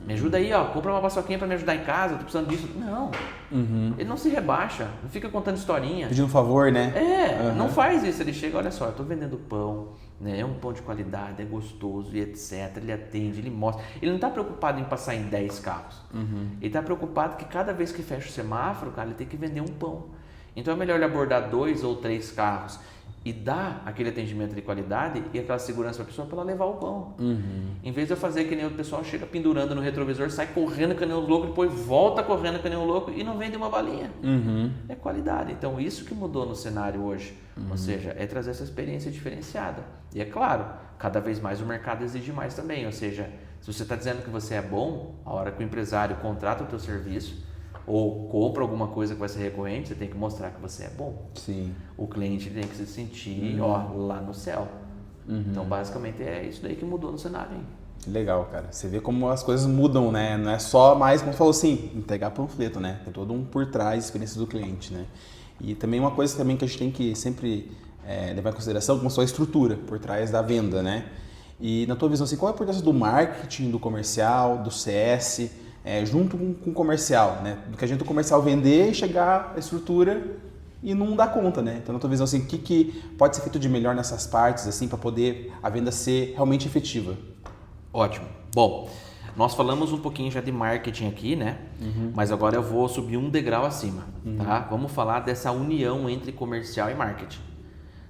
Me ajuda aí, ó, compra uma paçoquinha para me ajudar em casa, tô precisando disso. Não, ele não se rebaixa, não fica contando historinha. Pedindo um favor, né? Não faz isso. Ele chega, olha só, eu tô vendendo pão, né? É um pão de qualidade, é gostoso e etc. Ele atende, ele mostra. Ele não tá preocupado em passar em 10 carros. Ele tá preocupado que cada vez que fecha o semáforo, cara, ele tem que vender um pão. Então é melhor ele abordar 2 ou 3 carros e dar aquele atendimento de qualidade e aquela segurança para a pessoa para ela levar o pão. Em vez de eu fazer que nem o pessoal chega pendurando no retrovisor, sai correndo que nem um louco, depois volta correndo que nem um louco e não vende uma balinha. É qualidade. Então isso que mudou no cenário hoje. Ou seja, é trazer essa experiência diferenciada. E é claro, cada vez mais o mercado exige mais também. Ou seja, se você está dizendo que você é bom, a hora que o empresário contrata o teu serviço, ou compra alguma coisa que vai ser recorrente, você tem que mostrar que você é bom. Sim. O cliente tem que se sentir lá no céu. Então, basicamente, é isso daí que mudou no cenário. Hein? Legal, cara. Você vê como as coisas mudam, né? Não é só mais, como você falou assim, entregar panfleto, né? Tem todo um por trás, experiência do cliente, né? E também uma coisa também que a gente tem que sempre levar em consideração, como só a estrutura por trás da venda, né? E na tua visão, assim, qual é a importância do marketing, do comercial, do CS... junto com o comercial, né? Do que a gente do comercial vender e chegar à estrutura e não dar conta, né? Então, na tua visão, assim, o que pode ser feito de melhor nessas partes, assim, para poder a venda ser realmente efetiva? Ótimo. Bom, nós falamos um pouquinho já de marketing aqui, né? Mas agora eu vou subir um degrau acima, tá? Vamos falar dessa união entre comercial e marketing.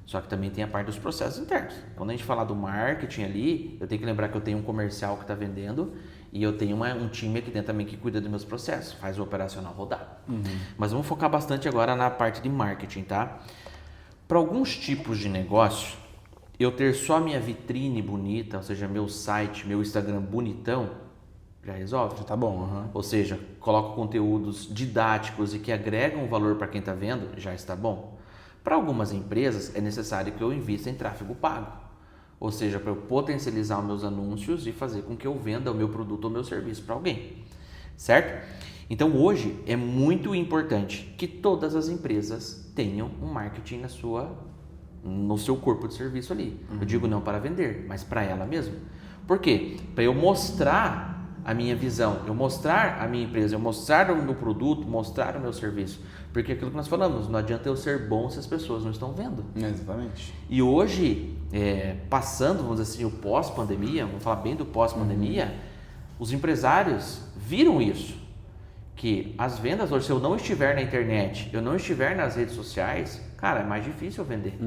Só que também tem a parte dos processos internos. Quando a gente falar do marketing ali, eu tenho que lembrar que eu tenho um comercial que está vendendo E eu tenho um time aqui dentro também que cuida dos meus processos, faz o operacional rodar. Mas vamos focar bastante agora na parte de marketing, tá? Para alguns tipos de negócio, eu ter só minha vitrine bonita, ou seja, meu site, meu Instagram bonitão, já resolve. Já tá bom. Ou seja, coloco conteúdos didáticos e que agregam valor para quem está vendo, já está bom. Para algumas empresas, é necessário que eu invista em tráfego pago. Ou seja, para eu potencializar os meus anúncios e fazer com que eu venda o meu produto ou meu serviço para alguém, certo? Então hoje é muito importante que todas as empresas tenham um marketing no seu corpo de serviço ali. Eu digo não para vender, mas para ela mesma. Por quê? Para eu mostrar a minha visão, eu mostrar a minha empresa, eu mostrar o meu produto, mostrar o meu serviço. Porque aquilo que nós falamos, não adianta eu ser bom se as pessoas não estão vendo. Exatamente. E hoje, passando, vamos dizer assim, o pós-pandemia, vamos falar bem do pós-pandemia, os empresários viram isso. Que as vendas hoje, se eu não estiver na internet, eu não estiver nas redes sociais, cara, é mais difícil eu vender.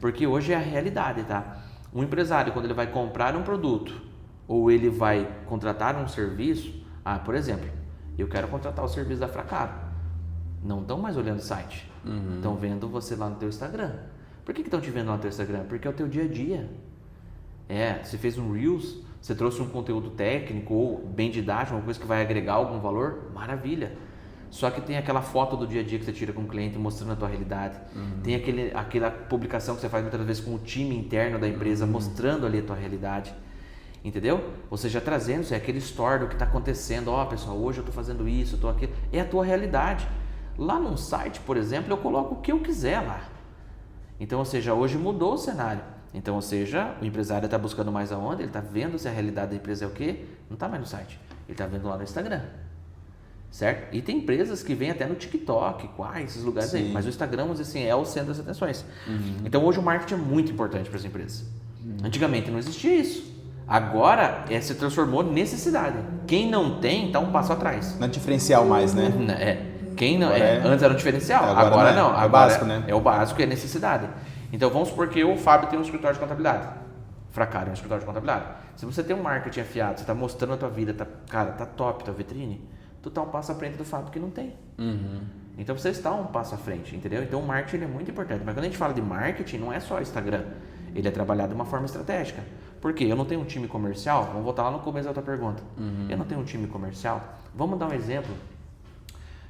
Porque hoje é a realidade, tá? Um empresário, quando ele vai comprar um produto ou ele vai contratar um serviço, por exemplo, eu quero contratar o serviço da Fracaro. Não estão mais olhando o site, estão vendo você lá no teu Instagram. Por que estão te vendo lá no teu Instagram? Porque é o teu dia a dia. Você fez um Reels, você trouxe um conteúdo técnico ou bem didático, uma coisa que vai agregar algum valor, maravilha. Só que tem aquela foto do dia a dia que você tira com o cliente mostrando a tua realidade. Tem aquela publicação que você faz muitas vezes com o time interno da empresa mostrando ali a tua realidade. Entendeu? Ou seja, trazendo isso, aquele story do que está acontecendo. Pessoal, hoje eu estou fazendo isso, eu estou aquilo. É a tua realidade. Lá num site, por exemplo, eu coloco o que eu quiser lá. Então, ou seja, hoje mudou o cenário. Então, ou seja, o empresário está buscando mais aonde? Ele está vendo se a realidade da empresa é o quê? Não está mais no site. Ele está vendo lá no Instagram. Certo? E tem empresas que vêm até no TikTok, esses lugares aí. Mas o Instagram, vamos dizer assim, é o centro das atenções. Então, hoje o marketing é muito importante para as empresas. Antigamente não existia isso. Agora se transformou em necessidade. Quem não tem, está um passo atrás. Não é diferencial mais, né? Quem não, antes era um diferencial, agora não. É o básico, né? É o básico, é necessidade. Então vamos supor que o Fábio tem um escritório de contabilidade. Fracaro é um escritório de contabilidade. Se você tem um marketing afiado, você está mostrando a tua vida, tá top, tua vitrine, tu tá um passo à frente do Fábio que não tem. Então você está um passo à frente, entendeu? Então o marketing é muito importante. Mas quando a gente fala de marketing, não é só Instagram. Ele é trabalhado de uma forma estratégica. Por quê? Eu não tenho um time comercial. Vamos voltar lá no começo da tua pergunta. Eu não tenho um time comercial. Vamos dar um exemplo.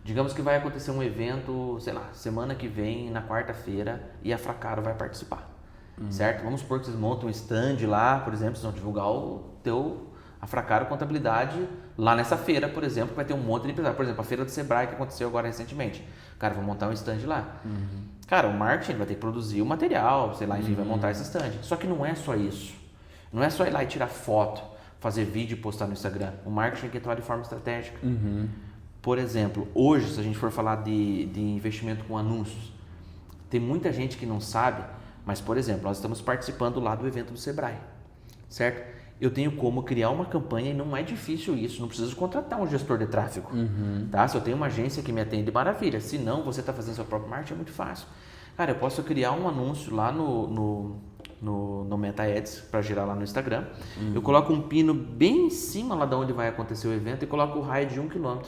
Digamos que vai acontecer um evento, sei lá, semana que vem, na quarta-feira, e a Fracaro vai participar. Certo? Vamos supor que vocês montam um stand lá, por exemplo, vocês vão divulgar a Fracaro Contabilidade lá nessa feira, por exemplo, que vai ter um monte de empresário. Por exemplo, a feira do Sebrae que aconteceu agora recentemente. Cara, vou montar um stand lá. Cara, o marketing vai ter que produzir o material, sei lá, enfim, vai montar esse stand. Só que não é só isso. Não é só ir lá e tirar foto, fazer vídeo e postar no Instagram. O marketing tem que atuar de forma estratégica. Por exemplo, hoje, se a gente for falar de investimento com anúncios, tem muita gente que não sabe, mas, por exemplo, nós estamos participando lá do evento do Sebrae, certo? Eu tenho como criar uma campanha e não é difícil isso, não preciso contratar um gestor de tráfego, tá? Se eu tenho uma agência que me atende, maravilha. Se não, você está fazendo seu próprio marketing, é muito fácil. Cara, eu posso criar um anúncio lá no Meta Ads para girar lá no Instagram. Eu coloco um pino bem em cima lá de onde vai acontecer o evento e coloco o raio de 1 km.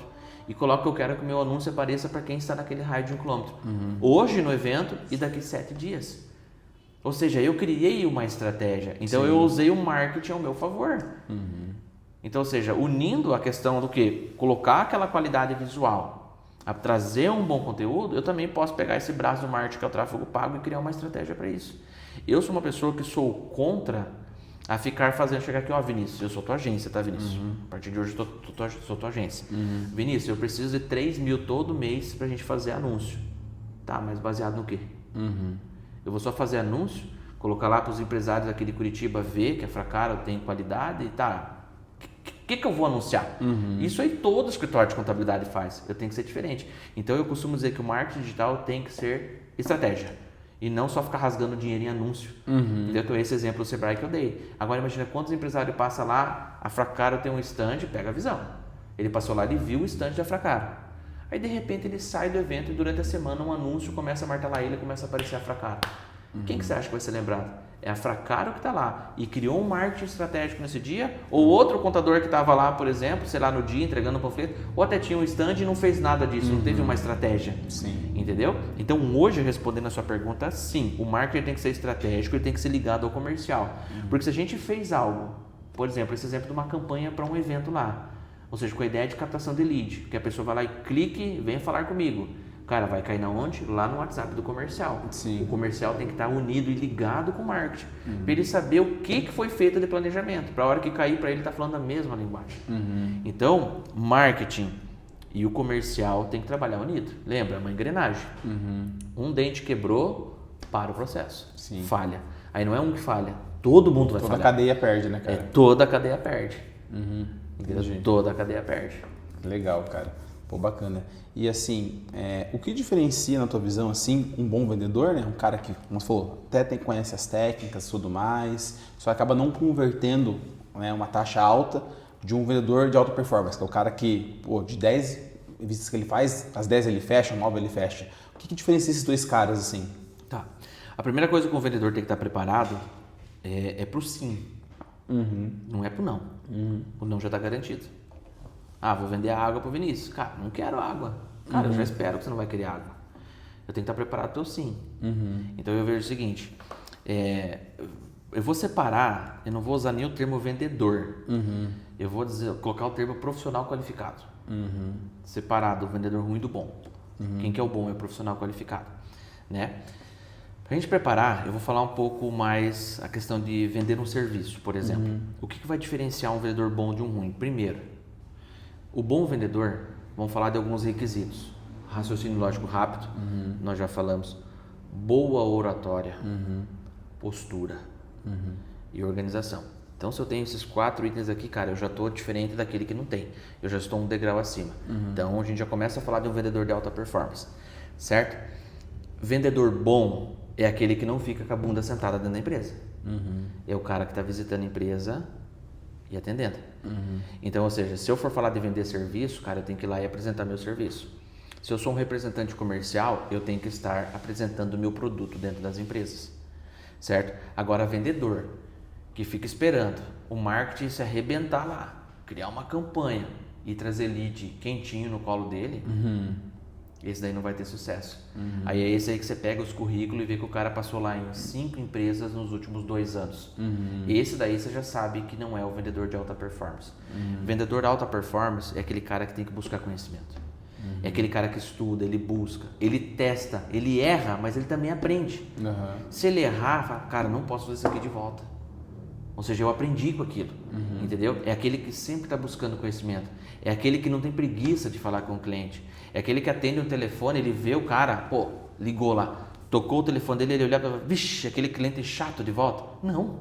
E coloco que eu quero que o meu anúncio apareça para quem está naquele raio de 1 km. Hoje no evento e daqui 7 dias. Ou seja, eu criei uma estratégia. Então eu usei o marketing ao meu favor. Então, ou seja, unindo a questão do que? Colocar aquela qualidade visual, a trazer um bom conteúdo, eu também posso pegar esse braço do marketing que é o tráfego pago e criar uma estratégia para isso. Eu sou uma pessoa que sou contra a ficar fazendo, chegar aqui, Vinícius, eu sou tua agência, tá, Vinícius? A partir de hoje eu sou tua agência. Vinícius, eu preciso de 3 mil todo mês pra gente fazer anúncio. Tá, mas baseado no quê? Eu vou só fazer anúncio, colocar lá para os empresários aqui de Curitiba ver que a Fracaro tem qualidade e tá. O que eu vou anunciar? Isso aí todo escritório de contabilidade faz. Eu tenho que ser diferente. Então eu costumo dizer que o marketing digital tem que ser estratégia. E não só ficar rasgando dinheiro em anúncio. Então esse exemplo do Sebrae que eu dei. Agora imagina quantos empresários passam lá, a Fracaro tem um stand, pega a visão. Ele passou lá e viu o stand da Fracaro. Aí de repente ele sai do evento e durante a semana um anúncio começa a martelar ele e começa a aparecer a Fracaro. Quem que você acha que vai ser lembrado? É a Fracaro que está lá e criou um marketing estratégico nesse dia, ou outro contador que estava lá, por exemplo, sei lá, no dia entregando um panfleto, ou até tinha um stand e não fez nada disso, não teve uma estratégia. Sim. Entendeu? Então hoje, respondendo a sua pergunta, sim, o marketing tem que ser estratégico e tem que ser ligado ao comercial. Porque se a gente fez algo, por exemplo, esse exemplo de uma campanha para um evento lá, ou seja, com a ideia de captação de lead, que a pessoa vai lá e clique, venha falar comigo. Cara, vai cair na onde? Lá no WhatsApp do comercial. Sim. O comercial tem que estar unido e ligado com o marketing. Para ele saber o que foi feito de planejamento. Para a hora que cair, para ele estar falando a mesma linguagem. Então, marketing e o comercial tem que trabalhar unido. Lembra? É uma engrenagem. Um dente quebrou, para o processo. Sim. Falha. Aí não é um que falha. Todo mundo vai Toda a falhar. cadeia perde, né, cara? Toda a cadeia perde. Entendeu? Entendi. Toda a cadeia perde. Legal, cara. Pô, bacana. E assim, o que diferencia na tua visão, assim, um bom vendedor, né? Um cara que, como você falou, até conhece as técnicas e tudo mais, só acaba não convertendo, né, uma taxa alta de um vendedor de alta performance, que é o cara que, pô, de 10 visitas que ele faz, as 10 ele fecha, 9 ele fecha. O que diferencia esses dois caras, assim? Tá. A primeira coisa que o vendedor tem que estar preparado é pro sim. Não é pro não. O não já está garantido. Ah, vou vender água pro Vinícius. Cara, não quero água. Cara, eu já espero que você não vai querer água. Eu tenho que estar preparado pro sim. Então eu vejo o seguinte, eu vou separar, eu não vou usar nem o termo vendedor. Eu vou colocar o termo profissional qualificado. Separado o vendedor ruim do bom. Quem que é o bom é o profissional qualificado, né? Para a gente preparar, eu vou falar um pouco mais a questão de vender um serviço, por exemplo. O que vai diferenciar um vendedor bom de um ruim? Primeiro, o bom vendedor, vamos falar de alguns requisitos. Raciocínio lógico rápido, nós já falamos. Boa oratória, postura e organização. Então, se eu tenho esses 4 itens aqui, cara, eu já estou diferente daquele que não tem. Eu já estou um degrau acima. Então, a gente já começa a falar de um vendedor de alta performance, certo? Vendedor bom é aquele que não fica com a bunda sentada dentro da empresa. É o cara que está visitando a empresa e atendendo. Então, ou seja, se eu for falar de vender serviço, cara, eu tenho que ir lá e apresentar meu serviço. Se eu sou um representante comercial, eu tenho que estar apresentando o meu produto dentro das empresas, certo? Agora, vendedor, que fica esperando o marketing se arrebentar lá, criar uma campanha e trazer lead quentinho no colo dele, esse daí não vai ter sucesso. Aí é esse aí que você pega os currículos e vê que o cara passou lá em 5 empresas nos últimos 2 anos. Esse daí você já sabe que não é o vendedor de alta performance. Vendedor de alta performance é aquele cara que tem que buscar conhecimento. É aquele cara que estuda, ele busca, ele testa, ele erra, mas ele também aprende. Se ele errar, fala, cara, não posso fazer isso aqui de volta. Ou seja, eu aprendi com aquilo, entendeu? É aquele que sempre está buscando conhecimento. É aquele que não tem preguiça de falar com o cliente. É aquele que atende o telefone, ele vê o cara, pô, ligou lá, tocou o telefone dele, ele olha para, vixe, aquele cliente chato de volta. Não.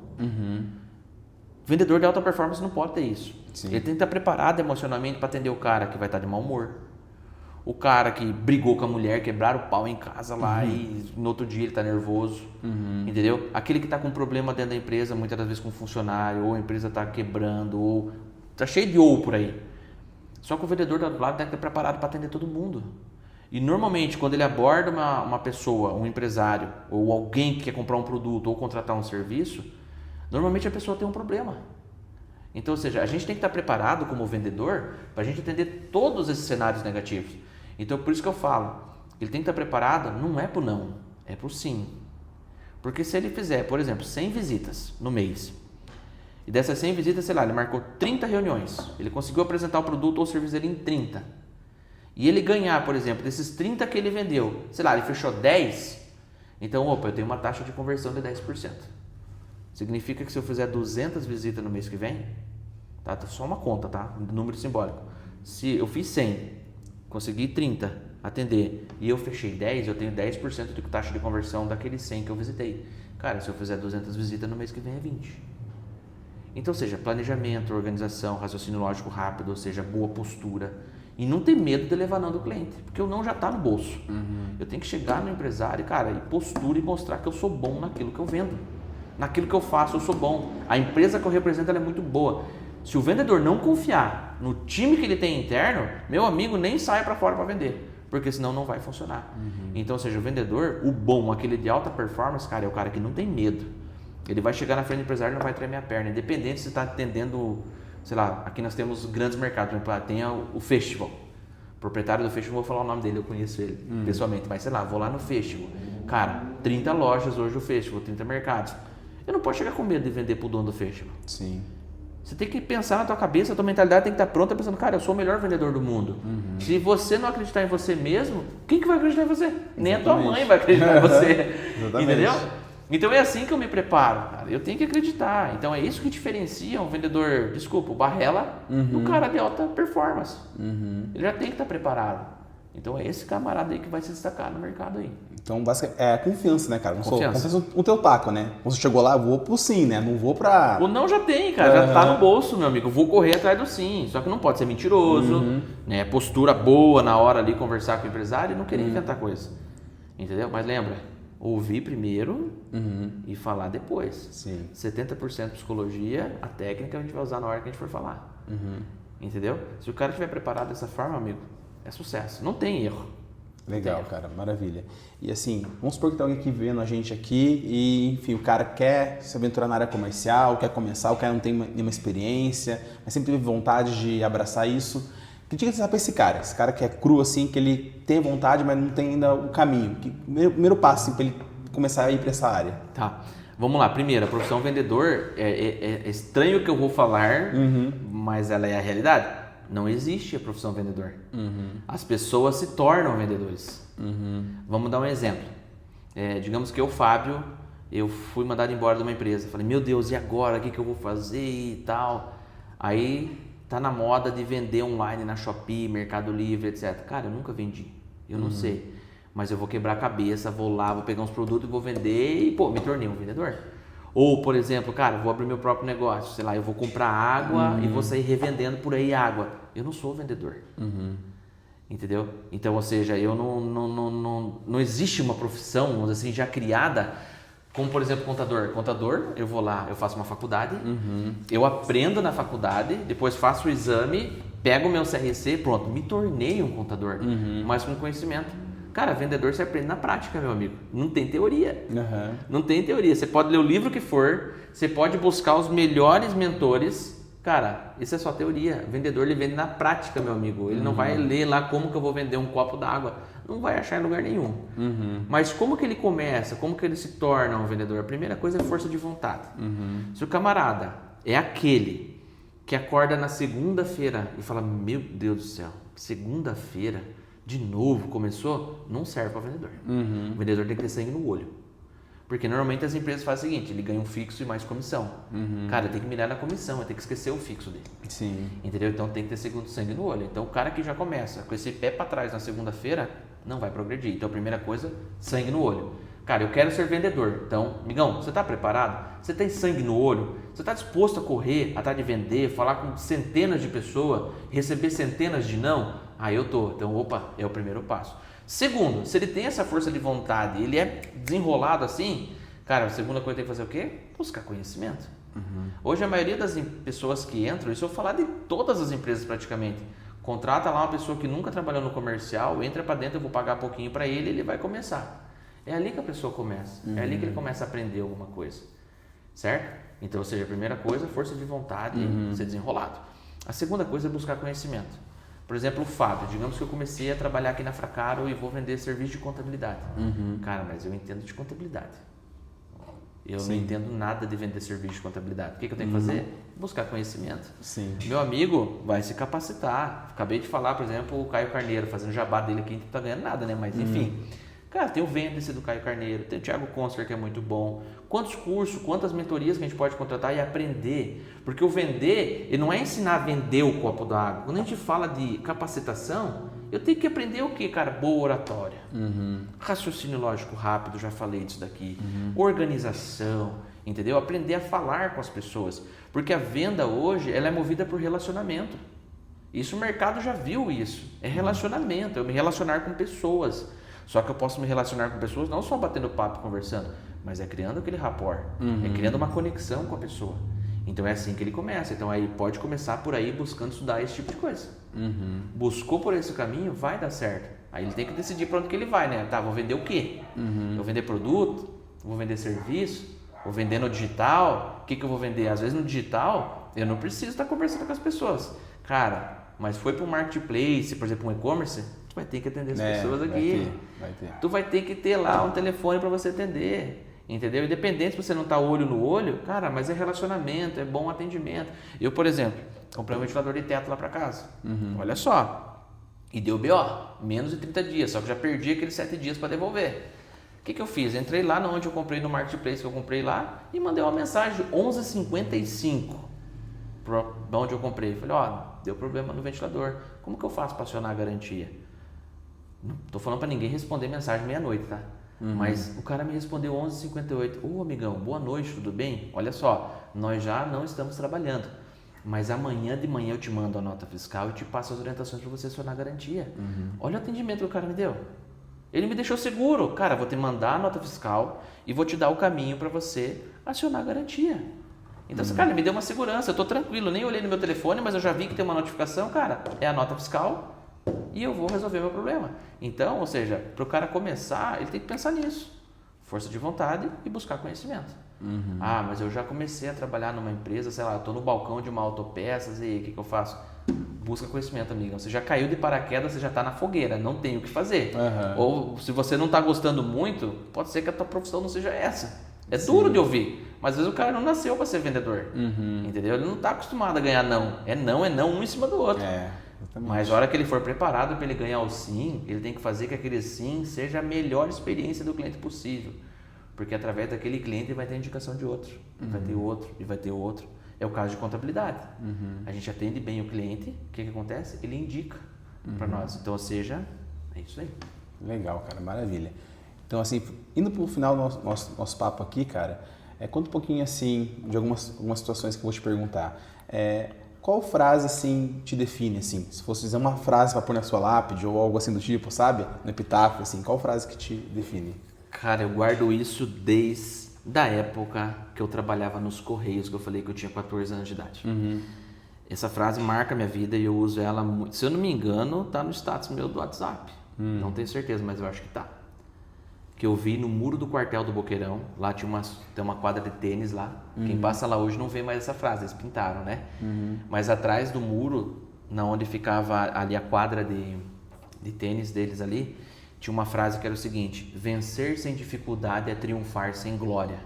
Vendedor de alta performance não pode ter isso. Sim. Ele tem que estar preparado emocionalmente para atender o cara que vai estar de mau humor. O cara que brigou com a mulher, quebraram o pau em casa lá e no outro dia ele está nervoso, entendeu? Aquele que está com problema dentro da empresa, muitas das vezes com funcionário, ou a empresa está quebrando, ou está cheio de ou por aí. Só que o vendedor do outro lado deve estar preparado para atender todo mundo. E normalmente quando ele aborda uma pessoa, um empresário, ou alguém que quer comprar um produto ou contratar um serviço, normalmente a pessoa tem um problema. Então, ou seja, a gente tem que estar preparado como vendedor para a gente atender todos esses cenários negativos. Então, por isso que eu falo, ele tem que estar preparado, não é para o não, é para o sim. Porque se ele fizer, por exemplo, 100 visitas no mês, e dessas 100 visitas, sei lá, ele marcou 30 reuniões, ele conseguiu apresentar o produto ou o serviço dele em 30, e ele ganhar, por exemplo, desses 30 que ele vendeu, sei lá, ele fechou 10, então, opa, eu tenho uma taxa de conversão de 10%. Significa que se eu fizer 200 visitas no mês que vem, tá? Só uma conta, tá? Número simbólico. Se eu fiz 100, consegui 30 atender e eu fechei 10, eu tenho 10% de taxa de conversão daqueles 100 que eu visitei. Cara, se eu fizer 200 visitas no mês que vem é 20. Então, ou seja, planejamento, organização, raciocínio lógico rápido, ou seja, boa postura. E não ter medo de levar não do cliente, porque o não já está no bolso. Eu tenho que chegar no empresário, cara, e postura e mostrar que eu sou bom naquilo que eu vendo. Naquilo que eu faço, eu sou bom. A empresa que eu represento ela é muito boa. Se o vendedor não confiar no time que ele tem interno, meu amigo, nem sai para fora para vender, porque senão não vai funcionar. Então, ou seja, o vendedor, o bom, aquele de alta performance, cara, é o cara que não tem medo. Ele vai chegar na frente do empresário e não vai tremer a perna, independente se você está atendendo, sei lá, aqui nós temos grandes mercados, por exemplo, tem o Festival. O proprietário do Festival, vou falar o nome dele, eu conheço ele pessoalmente, mas sei lá, vou lá no Festival. Cara, 30 lojas hoje o Festival, 30 mercados. Eu não posso chegar com medo de vender pro dono do Festival. Sim. Você tem que pensar na tua cabeça, a tua mentalidade tem que estar pronta pensando, cara, eu sou o melhor vendedor do mundo. Se você não acreditar em você mesmo, quem que vai acreditar em você? Exatamente. Nem a tua mãe vai acreditar em você. Entendeu? Então é assim que eu me preparo, cara. Eu tenho que acreditar. Então é isso que diferencia um vendedor, desculpa, o Barrela, do cara de alta performance. Ele já tem que estar preparado. Então é esse camarada aí que vai se destacar no mercado aí. Então, basicamente, é a confiança, né, cara? Confiança No teu taco, né? Quando você chegou lá, eu vou pro sim, né? Não vou pra... O não já tem, cara. Já tá no bolso, meu amigo. Eu vou correr atrás do sim. Só que não pode ser mentiroso, né? Postura boa na hora ali, conversar com o empresário e não querer inventar coisa. Entendeu? Mas lembra, ouvir primeiro e falar depois. Sim. 70% psicologia, a técnica a gente vai usar na hora que a gente for falar. Entendeu? Se o cara estiver preparado dessa forma, amigo, é sucesso. Não tem erro. Legal, cara, maravilha. E assim, vamos supor que tem alguém aqui vendo a gente aqui e, enfim, o cara quer se aventurar na área comercial, quer começar, o cara não tem nenhuma experiência, mas sempre teve vontade de abraçar isso. Que dica você dá pra esse cara? Esse cara que é cru, assim, que ele tem vontade, mas não tem ainda o caminho. Primeiro passo, assim, pra ele começar a ir pra essa área. Tá. Vamos lá. Primeiro, a profissão vendedor, é estranho o que eu vou falar, mas ela é a realidade. Não existe a profissão vendedor. As pessoas se tornam vendedores. Vamos dar um exemplo. Digamos que eu, Fábio, eu fui mandado embora de uma empresa. Falei, meu Deus, e agora? O que eu vou fazer e tal? Aí tá na moda de vender online na Shopee, Mercado Livre, etc. Cara, eu nunca vendi. Eu não sei. Mas eu vou quebrar a cabeça, vou lá, vou pegar uns produtos e vou vender e, pô, me tornei um vendedor. Ou, por exemplo, cara, vou abrir meu próprio negócio, sei lá, eu vou comprar água e vou sair revendendo por aí água. Eu não sou vendedor. Entendeu? Então, ou seja, eu não existe uma profissão, vamos dizer assim, já criada, como, por exemplo, contador. Contador, eu vou lá, eu faço uma faculdade, eu aprendo na faculdade, depois faço o exame, pego o meu CRC, pronto, me tornei um contador, mas com conhecimento. Cara, vendedor você aprende na prática, meu amigo. Não tem teoria. Não tem teoria. Você pode ler o livro que for, você pode buscar os melhores mentores. Cara, isso é só teoria. O vendedor, ele vende na prática, meu amigo. Ele não vai ler lá como que eu vou vender um copo d'água. Não vai achar em lugar nenhum. Mas como que ele começa? Como que ele se torna um vendedor? A primeira coisa é força de vontade. Se o camarada é aquele que acorda na segunda-feira e fala, meu Deus do céu, segunda-feira... de novo começou, não serve para vendedor. O vendedor tem que ter sangue no olho. Porque normalmente as empresas fazem o seguinte, ele ganha um fixo e mais comissão. Cara, ele tem que mirar na comissão, ele tem que esquecer o fixo dele. Sim. Entendeu? Então tem que ter sangue no olho. Então o cara que já começa com esse pé para trás na segunda-feira, não vai progredir. Então a primeira coisa, sangue no olho. Cara, eu quero ser vendedor. Então, amigão, você está preparado? Você tem sangue no olho? Você está disposto a correr, atrás de vender, falar com centenas de pessoas, receber centenas de não? Ah, eu tô. Então, opa, é o primeiro passo. Segundo, se ele tem essa força de vontade, ele é desenrolado assim, cara, a segunda coisa que tem que fazer o quê? Buscar conhecimento. Hoje a maioria das pessoas que entram, isso eu vou falar de todas as empresas praticamente, contrata lá uma pessoa que nunca trabalhou no comercial, entra para dentro, eu vou pagar pouquinho para ele vai começar. É ali que a pessoa começa, é ali que ele começa a aprender alguma coisa, certo? Então, ou seja, a primeira coisa, força de vontade, ser desenrolado. A segunda coisa é buscar conhecimento. Por exemplo, o Fábio, digamos que eu comecei a trabalhar aqui na Fracaro e vou vender serviço de contabilidade. Cara, mas eu entendo de contabilidade. Eu não entendo nada de vender serviço de contabilidade. O que eu tenho que fazer? Buscar conhecimento. Meu amigo vai se capacitar. Acabei de falar, por exemplo, o Caio Carneiro, fazendo jabá dele aqui, não está ganhando nada, né? Mas enfim. Cara, tem o Vende-se do Caio Carneiro, tem o Thiago Conser, que é muito bom. Quantos cursos, quantas mentorias que a gente pode contratar e aprender? Porque o vender, ele não é ensinar a vender o copo d'água. Quando a gente fala de capacitação, eu tenho que aprender o quê, cara? Boa oratória. Raciocínio lógico rápido, já falei disso daqui. Organização, entendeu? Aprender a falar com as pessoas. Porque a venda hoje, ela é movida por relacionamento. Isso o mercado já viu isso. É relacionamento, eu me relacionar com pessoas. Só que eu posso me relacionar com pessoas não só batendo papo, conversando, mas é criando aquele rapport, é criando uma conexão com a pessoa. Então é assim que ele começa. Então aí pode começar por aí buscando estudar esse tipo de coisa. Buscou por esse caminho, vai dar certo. Aí ele tem que decidir para onde que ele vai, né? Tá, vou vender o quê? Vou vender produto? Vou vender serviço? Vou vender no digital, o que eu vou vender? Às vezes no digital, eu não preciso estar conversando com as pessoas. Cara, mas foi para um marketplace, por exemplo, um e-commerce, tu vai ter que atender as pessoas aqui. Vai ter. Tu vai ter que ter lá um telefone para você atender. Entendeu? Independente se você não tá olho no olho, cara, mas é relacionamento, é bom atendimento. Eu, por exemplo, comprei um ventilador de teto lá para casa. Olha só. E deu BO, menos de 30 dias, só que já perdi aqueles 7 dias para devolver. O que eu fiz? Entrei lá onde eu comprei no marketplace que eu comprei lá e mandei uma mensagem 11h55 para onde eu comprei. Falei, ó, deu problema no ventilador. Como que eu faço para acionar a garantia? Não tô falando para ninguém responder mensagem meia-noite, tá? Mas o cara me respondeu 11h58. Ô, amigão, boa noite, tudo bem? Olha só, nós já não estamos trabalhando, mas amanhã de manhã eu te mando a nota fiscal e te passo as orientações para você acionar a garantia. Olha o atendimento que o cara me deu. Ele me deixou seguro. Cara, vou te mandar a nota fiscal e vou te dar o caminho para você acionar a garantia. Então, cara, ele me deu uma segurança. Eu tô tranquilo, nem olhei no meu telefone, mas eu já vi que tem uma notificação, cara, é a nota fiscal e eu vou resolver meu problema. Então, ou seja, para o cara começar, ele tem que pensar nisso. Força de vontade e buscar conhecimento. Ah, mas eu já comecei a trabalhar numa empresa, sei lá, eu estou no balcão de uma autopeças e o que eu faço? Busca conhecimento, amiga. Você já caiu de paraquedas, você já está na fogueira, não tem o que fazer. Ou se você não está gostando muito, pode ser que a tua profissão não seja essa. É duro de ouvir, mas às vezes o cara não nasceu para ser vendedor. Entendeu? Ele não está acostumado a ganhar não. É não, um em cima do outro. Mas a hora que ele for preparado para ele ganhar o sim, ele tem que fazer que aquele sim seja a melhor experiência do cliente possível. Porque através daquele cliente ele vai ter indicação de outro, vai ter outro e vai ter outro. É o caso de contabilidade. A gente atende bem o cliente, o que acontece? Ele indica para nós. Então, ou seja, é isso aí. Legal, cara, maravilha. Então, assim, indo para o final do nosso papo aqui, cara, conta um pouquinho, assim, de algumas situações que eu vou te perguntar. Qual frase, assim, te define, assim? Se fosse dizer uma frase para pôr na sua lápide ou algo assim do tipo, sabe? No epitáfio, assim, qual frase que te define? Cara, eu guardo isso desde a época que eu trabalhava nos Correios, que eu falei que eu tinha 14 anos de idade. Essa frase marca a minha vida e eu uso ela muito. Se eu não me engano, tá no status meu do WhatsApp. Não tenho certeza, mas eu acho que tá. Que eu vi no muro do quartel do Boqueirão, lá tem uma quadra de tênis lá. Quem passa lá hoje não vê mais essa frase, eles pintaram, né? Mas atrás do muro, na onde ficava ali a quadra de tênis deles ali, tinha uma frase que era o seguinte: vencer sem dificuldade é triunfar sem glória.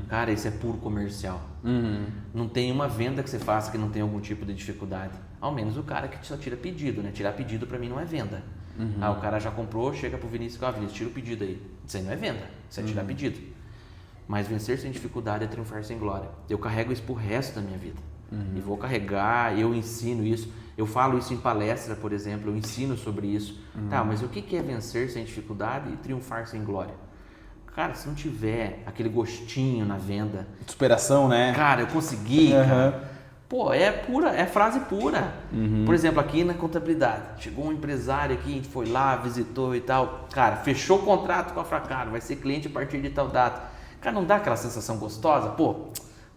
Cara, isso é puro comercial. Não tem uma venda que você faça que não tenha algum tipo de dificuldade. Ao menos o cara que só tira pedido, né? Tirar pedido pra mim não é venda. O cara já comprou, chega pro Vinícius e fala: Vinícius, tira o pedido aí. Isso aí não é venda, isso é tirar pedido. Mas vencer sem dificuldade é triunfar sem glória. Eu carrego isso pro resto da minha vida. E vou carregar, eu ensino isso. Eu falo isso em palestra, por exemplo, eu ensino sobre isso. Tá, mas o que é vencer sem dificuldade e triunfar sem glória? Cara, se não tiver aquele gostinho na venda... Superação, né? Cara, eu consegui, cara. Pô, é frase pura. Por exemplo, aqui na contabilidade, chegou um empresário aqui, a gente foi lá, visitou e tal. Cara, fechou o contrato com a Fracaro, vai ser cliente a partir de tal data. Cara, não dá aquela sensação gostosa? Pô,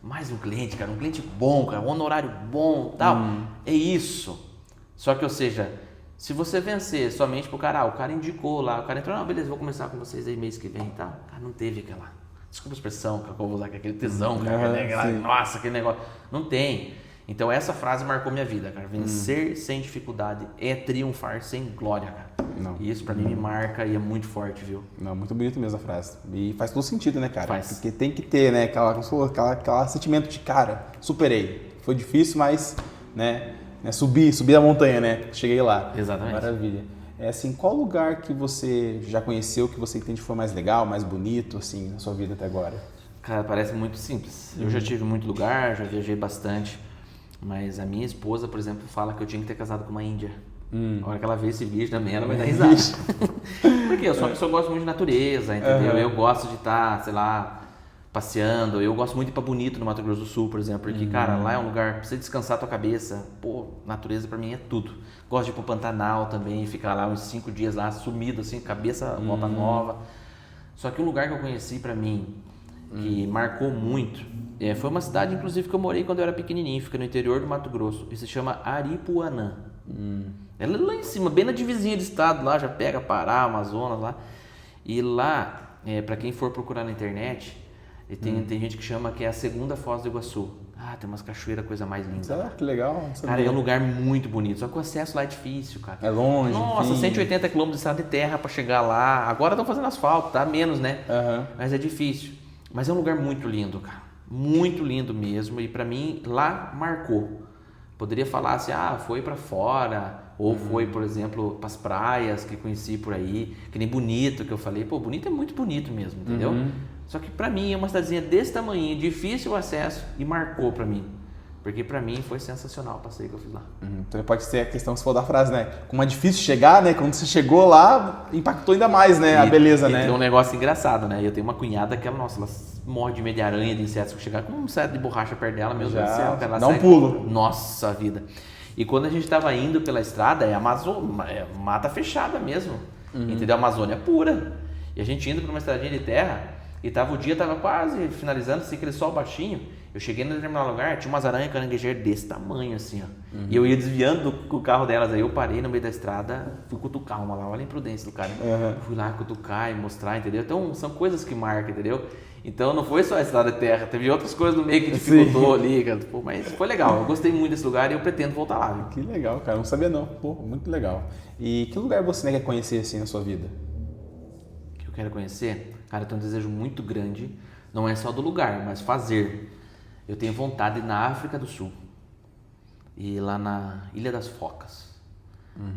mais um cliente, cara, um cliente bom, cara, um honorário bom, tal. É isso. Só que, ou seja, se você vencer somente pro cara, o cara indicou lá, o cara entrou, não, beleza, vou começar com vocês aí mês que vem e tal. Cara, não teve aquela, desculpa a expressão, que eu vou usar, aquele tesão, cara, nossa, aquele negócio. Não tem. Então essa frase marcou minha vida, cara. Vencer sem dificuldade é triunfar sem glória, cara. E isso pra mim me marca e é muito forte, viu? Não, muito bonito mesmo a frase. E faz todo sentido, né, cara? Faz. Porque tem que ter, né, aquela sentimento de, cara, superei. Foi difícil, mas, né, subi a montanha, né? Cheguei lá. Exatamente. Maravilha. Assim, qual lugar que você já conheceu que você entende foi mais legal, mais bonito, assim, na sua vida até agora? Cara, parece muito simples. Eu já tive muito lugar, já viajei bastante. Mas a minha esposa, por exemplo, fala que eu tinha que ter casado com uma índia. A hora que ela vê esse vídeo também, ela vai dar risada. Porque eu sou uma pessoa que gosta muito de natureza, entendeu? Eu gosto de estar, sei lá, passeando. Eu gosto muito de ir pra Bonito, no Mato Grosso do Sul, por exemplo. Porque, cara, lá é um lugar pra você descansar a tua cabeça. Pô, natureza pra mim é tudo. Gosto de ir pro Pantanal também, ficar lá uns 5 dias lá, sumido, assim, cabeça volta nova. Só que um lugar que eu conheci pra mim, que marcou muito, foi uma cidade, inclusive, que eu morei quando eu era pequenininho, fica no interior do Mato Grosso, e se chama Aripuanã. Ela é lá em cima, bem na divisinha de estado, lá já pega Pará, Amazonas lá. E lá, para quem for procurar na internet, E tem gente que chama que é a segunda Foz do Iguaçu. Ah, tem umas cachoeiras, coisa mais linda. Que legal. Cara, é um lugar muito bonito, só que o acesso lá é difícil, cara. É longe, Nossa, enfim. 180 km de estrada de terra pra chegar lá. Agora estão fazendo asfalto, tá menos, né? Mas é difícil. Mas é um lugar muito lindo, cara. Muito lindo mesmo. E pra mim, lá marcou. Poderia falar assim, foi pra fora. Ou foi, por exemplo, pras praias que conheci por aí. Que nem Bonito, que eu falei. Pô, Bonito é muito bonito mesmo, entendeu? Só que pra mim é uma cidadezinha desse tamanho, difícil o acesso e marcou pra mim. Porque pra mim foi sensacional o passeio que eu fiz lá. Então pode ser a questão que você falou da frase, né? Como é difícil chegar, né? Quando você chegou lá, impactou ainda mais, né? A beleza, né? Tem um negócio engraçado, né? Eu tenho uma cunhada que ela morre de medo de aranha, de insetos. Se eu chegar com um inseto de borracha perto dela, meu Deus do céu, cara, ela dá um sai... pulo. Nossa vida. E quando a gente tava indo pela estrada, é mata fechada mesmo. Entendeu? Amazônia pura. E a gente indo por uma estradinha de terra, e o dia tava quase finalizando, assim, aquele sol baixinho. Eu cheguei num determinado lugar, tinha umas aranhas caranguejeiras desse tamanho, assim, ó. E eu ia desviando com o carro delas, aí eu parei no meio da estrada, fui cutucar uma lá, olha a imprudência do cara. Fui lá cutucar e mostrar, entendeu? Então, são coisas que marcam, entendeu? Então, não foi só a estrada de terra, teve outras coisas no meio que dificultou ali, cara. Pô, mas foi legal, eu gostei muito desse lugar e eu pretendo voltar lá, viu? Que legal, cara, não sabia não. Pô, muito legal. E que lugar você quer conhecer, assim, na sua vida? Que eu quero conhecer? Cara, eu tenho um desejo muito grande, não é só do lugar, mas fazer. Eu tenho vontade de ir na África do Sul e lá na Ilha das Focas.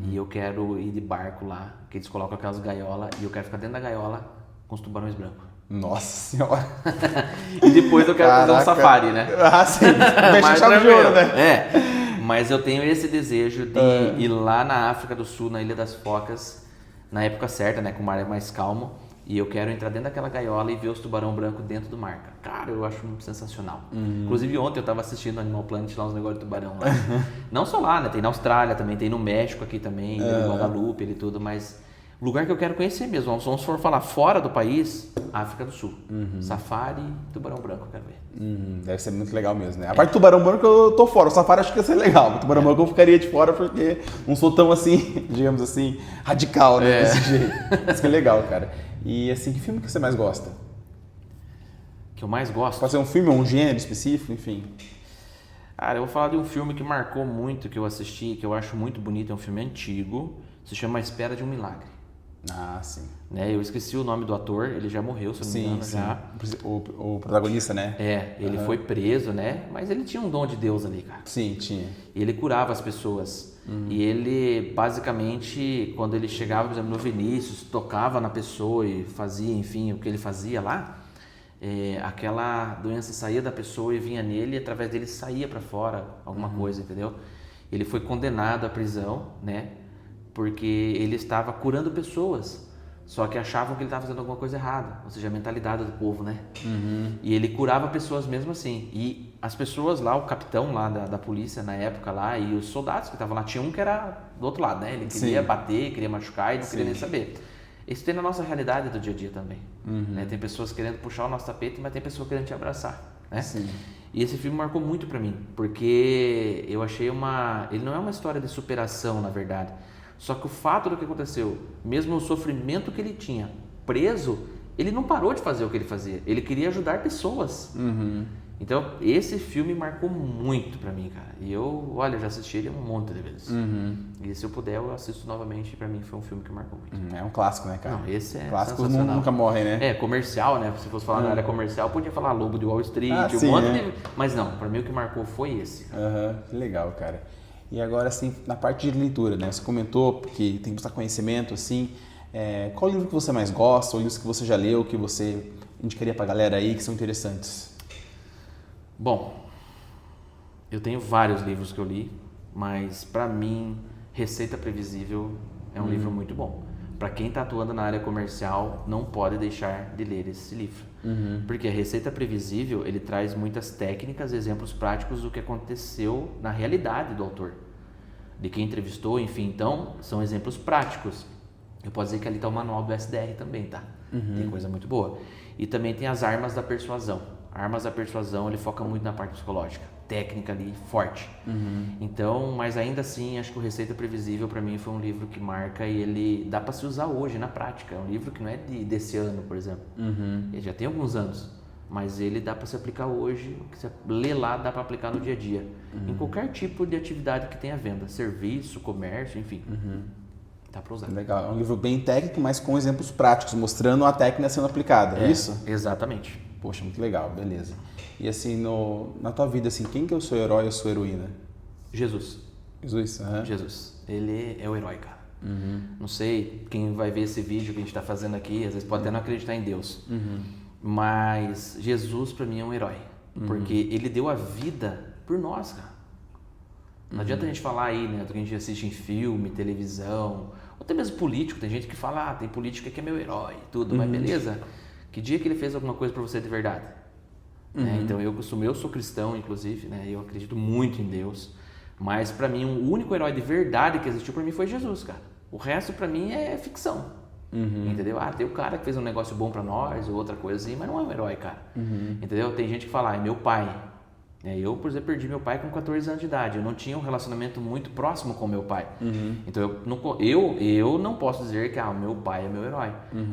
E eu quero ir de barco lá, que eles colocam aquelas gaiolas e eu quero ficar dentro da gaiola com os tubarões brancos. Nossa senhora! E depois eu quero fazer um safari, né? Sim, fecha chave de ouro, né? Mas eu tenho esse desejo de ir lá na África do Sul, na Ilha das Focas, na época certa, né, com o mar é mais calmo. E eu quero entrar dentro daquela gaiola e ver os tubarão branco dentro do mar. Cara, eu acho sensacional. Inclusive ontem eu tava assistindo Animal Planet lá, uns negócios de tubarão lá. Não só lá, né? Tem na Austrália também, tem no México aqui também, em Guadalupe e tudo, mas o lugar que eu quero conhecer mesmo. Vamos for falar fora do país, África do Sul. Safari, tubarão branco, eu quero ver. Deve ser muito legal mesmo, né? A parte do tubarão branco eu tô fora, o safari acho que ia ser legal. O tubarão branco eu ficaria de fora porque não sou tão assim, digamos assim, radical, né? Desse jeito. Isso que é legal, cara. E assim, que filme que você mais gosta? Que eu mais gosto? Pode ser um filme ou um gênero específico, enfim. Cara, eu vou falar de um filme que marcou muito, que eu assisti, que eu acho muito bonito, é um filme antigo, se chama A Espera de um Milagre. Ah, sim. Né? Eu esqueci o nome do ator, ele já morreu, se eu não me engano, já. O protagonista, né? Ele foi preso, né? Mas ele tinha um dom de Deus ali, cara. Sim, tinha. E ele curava as pessoas. E ele, basicamente, quando ele chegava, por exemplo, no Vinícius, tocava na pessoa e fazia, enfim, o que ele fazia lá, aquela doença saía da pessoa e vinha nele e através dele saía para fora alguma coisa, entendeu? Ele foi condenado à prisão, né? Porque ele estava curando pessoas, só que achavam que ele estava fazendo alguma coisa errada, ou seja, a mentalidade do povo, né? E ele curava pessoas mesmo assim. E as pessoas lá, o capitão lá da polícia na época lá, e os soldados que estavam lá, tinha um que era do outro lado, né? Ele queria bater, queria machucar e não queria nem saber. Isso tem na nossa realidade do dia a dia também. Né? Tem pessoas querendo puxar o nosso tapete, mas tem pessoas querendo te abraçar, né? Sim. E esse filme marcou muito pra mim, porque eu achei ele não é uma história de superação, na verdade. Só que o fato do que aconteceu, mesmo o sofrimento que ele tinha preso, ele não parou de fazer o que ele fazia. Ele queria ajudar pessoas. Então, esse filme marcou muito pra mim, cara. E eu, olha, já assisti ele um monte de vezes. E se eu puder, eu assisto novamente. Pra mim, foi um filme que marcou muito. É um clássico, né, cara? Não, esse é clássicos sensacional. nunca morrem, né? Comercial, né? Se fosse falar na área comercial, podia falar Lobo de Wall Street, sim, um monte de... Mas não, pra mim o que marcou foi esse. Que legal, cara. E agora, assim, na parte de leitura, né? Você comentou que tem que buscar conhecimento, assim. Qual livro que você mais gosta, ou livros que você já leu, que você indicaria pra galera aí, que são interessantes? Bom, eu tenho vários livros que eu li, mas pra mim, Receita Previsível é um livro muito bom. Pra quem tá atuando na área comercial, não pode deixar de ler esse livro. Porque a Receita Previsível, ele traz muitas técnicas, exemplos práticos do que aconteceu na realidade do autor, de quem entrevistou, enfim. Então, são exemplos práticos. Eu posso dizer que ali tá o manual do SDR também, tá? Tem coisa muito boa. E também tem as Armas da Persuasão. Armas da Persuasão, ele foca muito na parte psicológica, técnica ali, forte. Então, mas ainda assim, acho que o Receita Previsível para mim foi um livro que marca e ele dá para se usar hoje, na prática. É um livro que não é desse ano, por exemplo. Ele já tem alguns anos, mas ele dá para se aplicar hoje, o que você lê lá dá para aplicar no dia a dia, em qualquer tipo de atividade que tenha venda, serviço, comércio, enfim, dá para usar. Legal, é um livro bem técnico, mas com exemplos práticos, mostrando a técnica sendo aplicada, é isso? Exatamente. Poxa, muito legal, beleza. E assim, na tua vida, assim, quem que é o seu herói ou sua heroína? Jesus. Jesus, Jesus, ele é o herói, cara. Não sei quem vai ver esse vídeo que a gente está fazendo aqui, às vezes pode até não acreditar em Deus, mas Jesus para mim é um herói, porque ele deu a vida por nós, cara. Não adianta a gente falar aí, né, do que a gente assiste em filme, televisão, ou até mesmo político, tem gente que fala, tem político que é meu herói, tudo, mas beleza, que dia que ele fez alguma coisa para você de verdade? Né? Então eu sou cristão, inclusive, né, eu acredito muito em Deus, mas para mim o único herói de verdade que existiu para mim foi Jesus, cara. O resto para mim é ficção. Entendeu? Tem o cara que fez um negócio bom pra nós ou outra coisa assim, mas não é um herói, cara. Entendeu? Tem gente que fala, é meu pai. Eu, por exemplo, perdi meu pai com 14 anos de idade. Eu não tinha um relacionamento muito próximo com meu pai. Então eu não posso dizer que meu pai é meu herói.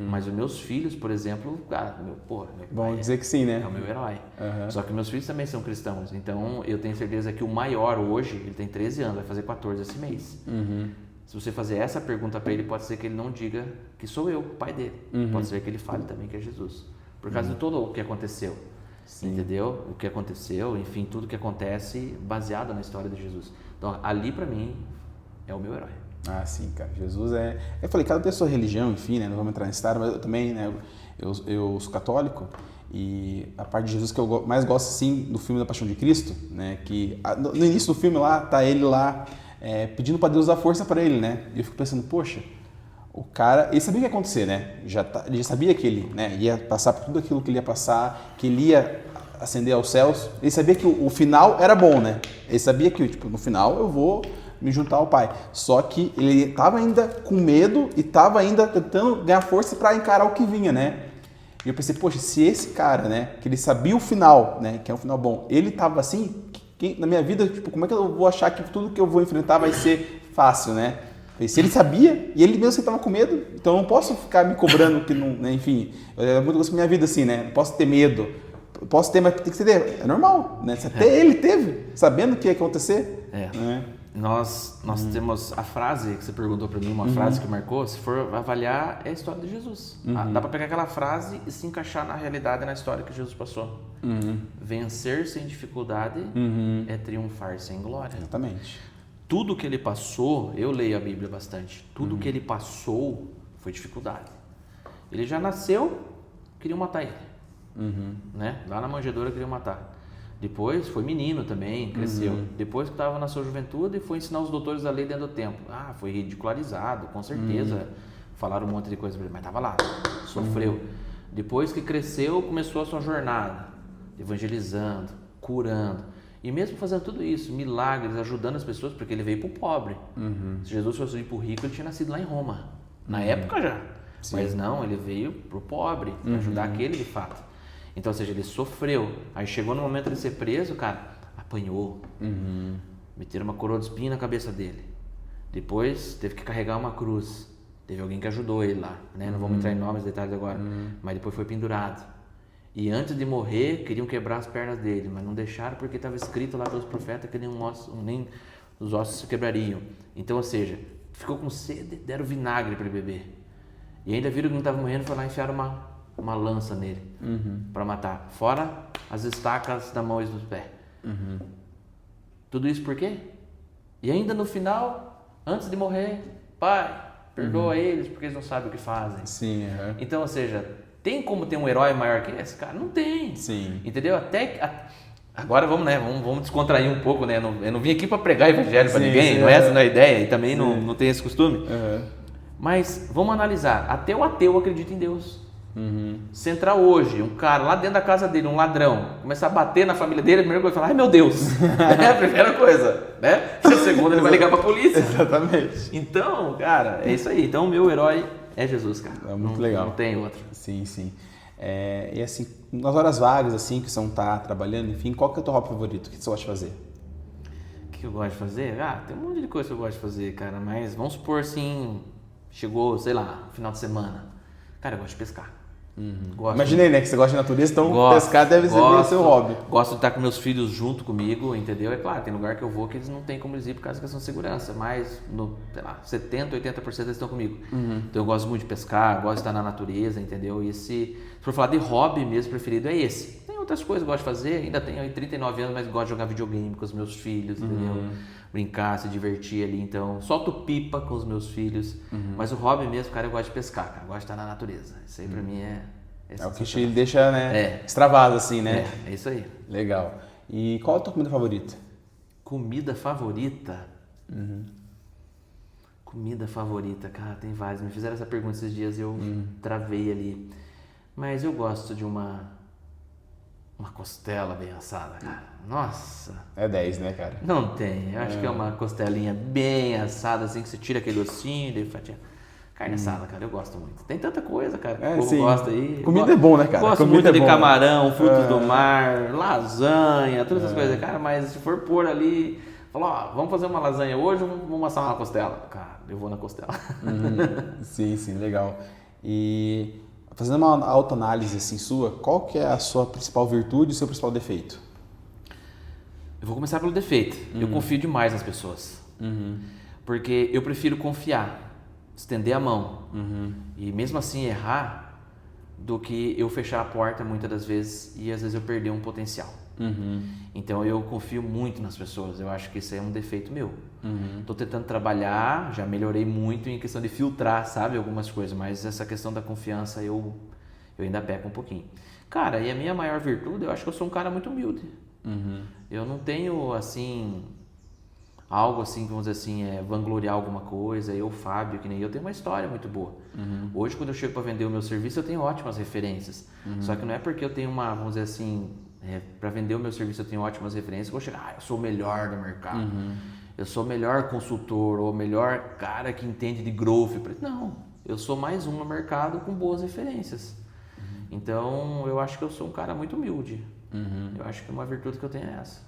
Mas os meus filhos, por exemplo, meu pai vão dizer que sim, né? É o meu herói. Só que meus filhos também são cristãos. Então eu tenho certeza que o maior hoje, ele tem 13 anos, vai fazer 14 esse mês. Se você fazer essa pergunta para ele, pode ser que ele não diga que sou eu, o pai dele. Pode ser que ele fale também que é Jesus. Por causa de todo o que aconteceu. Sim. Entendeu? O que aconteceu, enfim, tudo que acontece baseado na história de Jesus. Então, ali para mim, é o meu herói. Sim, cara. Jesus é... Eu falei, cada pessoa religião, enfim, né? Não vamos entrar nesse história, mas eu também, né? Eu sou católico e a parte de Jesus que eu mais gosto, assim, do filme da Paixão de Cristo, né? Que no início do filme lá, tá ele lá pedindo para Deus dar força para ele, né? E eu fico pensando, poxa, o cara, ele sabia o que ia acontecer, né? Ele já sabia que ele, né, ia passar por tudo aquilo que ele ia passar, que ele ia ascender aos céus. Ele sabia que o final era bom, né? Ele sabia que, tipo, no final eu vou me juntar ao Pai. Só que ele estava ainda com medo e estava ainda tentando ganhar força para encarar o que vinha, né? E eu pensei, poxa, se esse cara, né, que ele sabia o final, né, que é um final bom, ele estava assim, na minha vida, tipo, como é que eu vou achar que tudo que eu vou enfrentar vai ser fácil, né? Se ele sabia, e ele mesmo estava com medo, então eu não posso ficar me cobrando que não, né, enfim, é muito coisa da minha vida assim, né? Não posso ter medo, posso ter, mas tem que ser, é normal, né? Se até ele teve, sabendo o que ia acontecer. Né? Nós temos a frase que você perguntou para mim, uma frase que marcou, se for avaliar, é a história de Jesus. Dá para pegar aquela frase e se encaixar na realidade, na história que Jesus passou. Vencer sem dificuldade é triunfar sem glória. Exatamente. Tudo que ele passou, eu leio a Bíblia bastante, tudo que ele passou foi dificuldade. Ele já nasceu, queriam matar ele. Né? Lá na manjedoura queriam matar. Depois foi menino também, cresceu. Depois que estava na sua juventude, foi ensinar os doutores da lei dentro do templo. Foi ridicularizado, com certeza. Falaram um monte de coisa para ele, mas estava lá, sofreu. Depois que cresceu, começou a sua jornada, evangelizando, curando. E mesmo fazendo tudo isso, milagres, ajudando as pessoas, porque ele veio para o pobre. Se Jesus fosse vir para o rico, ele tinha nascido lá em Roma. Na época já. Sim. Mas não, ele veio para o pobre, para ajudar aquele de fato. Então, ou seja, ele sofreu. Aí chegou no momento de ser preso, cara, apanhou. Meteram uma coroa de espinho na cabeça dele. Depois teve que carregar uma cruz. Teve alguém que ajudou ele lá, né? Não vamos entrar em nomes, detalhes agora. Mas depois foi pendurado. E antes de morrer, queriam quebrar as pernas dele, mas não deixaram porque estava escrito lá pelos profetas que nem os ossos se quebrariam. Então, ou seja, ficou com sede, deram vinagre para ele beber. E ainda viram que não estava morrendo, foi lá e enfiaram uma lança nele para matar. Fora as estacas da mão e dos pés. Tudo isso por quê? E ainda no final, antes de morrer, Pai, perdoa eles porque eles não sabem o que fazem. Sim, Então, ou seja, tem como ter um herói maior que esse? Cara, não tem. Sim. Entendeu? Agora vamos, né? Vamos descontrair um pouco, né? Eu não vim aqui para pregar evangelho para ninguém, não é essa não é a ideia, e também não tem esse costume. Mas vamos analisar. Até o ateu acredita em Deus. Se entrar hoje, um cara lá dentro da casa dele, um ladrão, começar a bater na família dele, a primeira coisa é falar, ai meu Deus, é a primeira coisa, né? A segunda ele vai ligar pra polícia. Exatamente. Então, cara, é isso aí. Então, o meu herói é Jesus, cara. É muito legal. Não tem outro. Sim, sim. E assim, nas horas vagas, assim, que você não tá trabalhando, enfim, qual que é o teu hobby favorito? O que você gosta de fazer? O que eu gosto de fazer? Tem um monte de coisa que eu gosto de fazer, cara, mas vamos supor assim, chegou, sei lá, final de semana. Cara, eu gosto de pescar. Gosto. Imaginei, né, que você gosta de natureza, então Gosto, pescar deve ser o seu hobby. Gosto de estar com meus filhos junto comigo, entendeu? É claro, tem lugar que eu vou que eles não têm como eles ir por causa da questão de segurança, mas, sei lá, 70%, 80% eles estão comigo. Então eu gosto muito de pescar, gosto de estar na natureza, entendeu? E se for falar de hobby mesmo preferido, é esse. Tem outras coisas que eu gosto de fazer, ainda tenho aí 39 anos, mas gosto de jogar videogame com os meus filhos, entendeu? Brincar, se divertir ali, então solto pipa com os meus filhos, mas o hobby mesmo, cara, eu gosto de pescar, cara, eu gosto de estar na natureza. Isso aí pra mim é o que te deixa, né, extravado assim, né? É isso aí. Legal. E qual a tua comida favorita? Comida favorita? Comida favorita, cara, tem várias. Me fizeram essa pergunta esses dias e eu travei ali. Mas eu gosto de uma costela bem assada, cara. Nossa. É 10, né, cara? Não tem. Eu acho que é uma costelinha bem assada, assim, que você tira aquele ossinho, daí fatia. Carne assada, cara, eu gosto muito. Tem tanta coisa, cara, que o povo gosta aí. Comida é bom, né, cara? Gosto muito de camarão, frutos do mar, lasanha, todas essas coisas. Cara, mas se for pôr ali, falar, ó, vamos fazer uma lasanha hoje ou vamos assar uma costela? Cara, eu vou na costela. Sim, legal. E fazendo uma autoanálise assim sua, qual que é a sua principal virtude e o seu principal defeito? Eu vou começar pelo defeito. Eu confio demais nas pessoas. Porque eu prefiro confiar, estender a mão e mesmo assim errar do que eu fechar a porta muitas das vezes e às vezes eu perder um potencial. Então eu confio muito nas pessoas, eu acho que isso é um defeito meu. Estou tentando trabalhar, já melhorei muito em questão de filtrar, sabe, algumas coisas, mas essa questão da confiança eu ainda peco um pouquinho. Cara, e a minha maior virtude, eu acho que eu sou um cara muito humilde. Eu não tenho assim algo assim, vamos dizer assim, vangloriar alguma coisa. Eu, Fábio, que nem eu, tenho uma história muito boa. Hoje, quando eu chego para vender o meu serviço, eu tenho ótimas referências. Só que não é porque eu tenho vamos dizer assim, para vender o meu serviço eu tenho ótimas referências, que eu vou chegar, eu sou o melhor do mercado. Eu sou o melhor consultor, ou o melhor cara que entende de growth. Não, eu sou mais um no mercado com boas referências. Então, eu acho que eu sou um cara muito humilde. Eu acho que uma virtude que eu tenho é essa.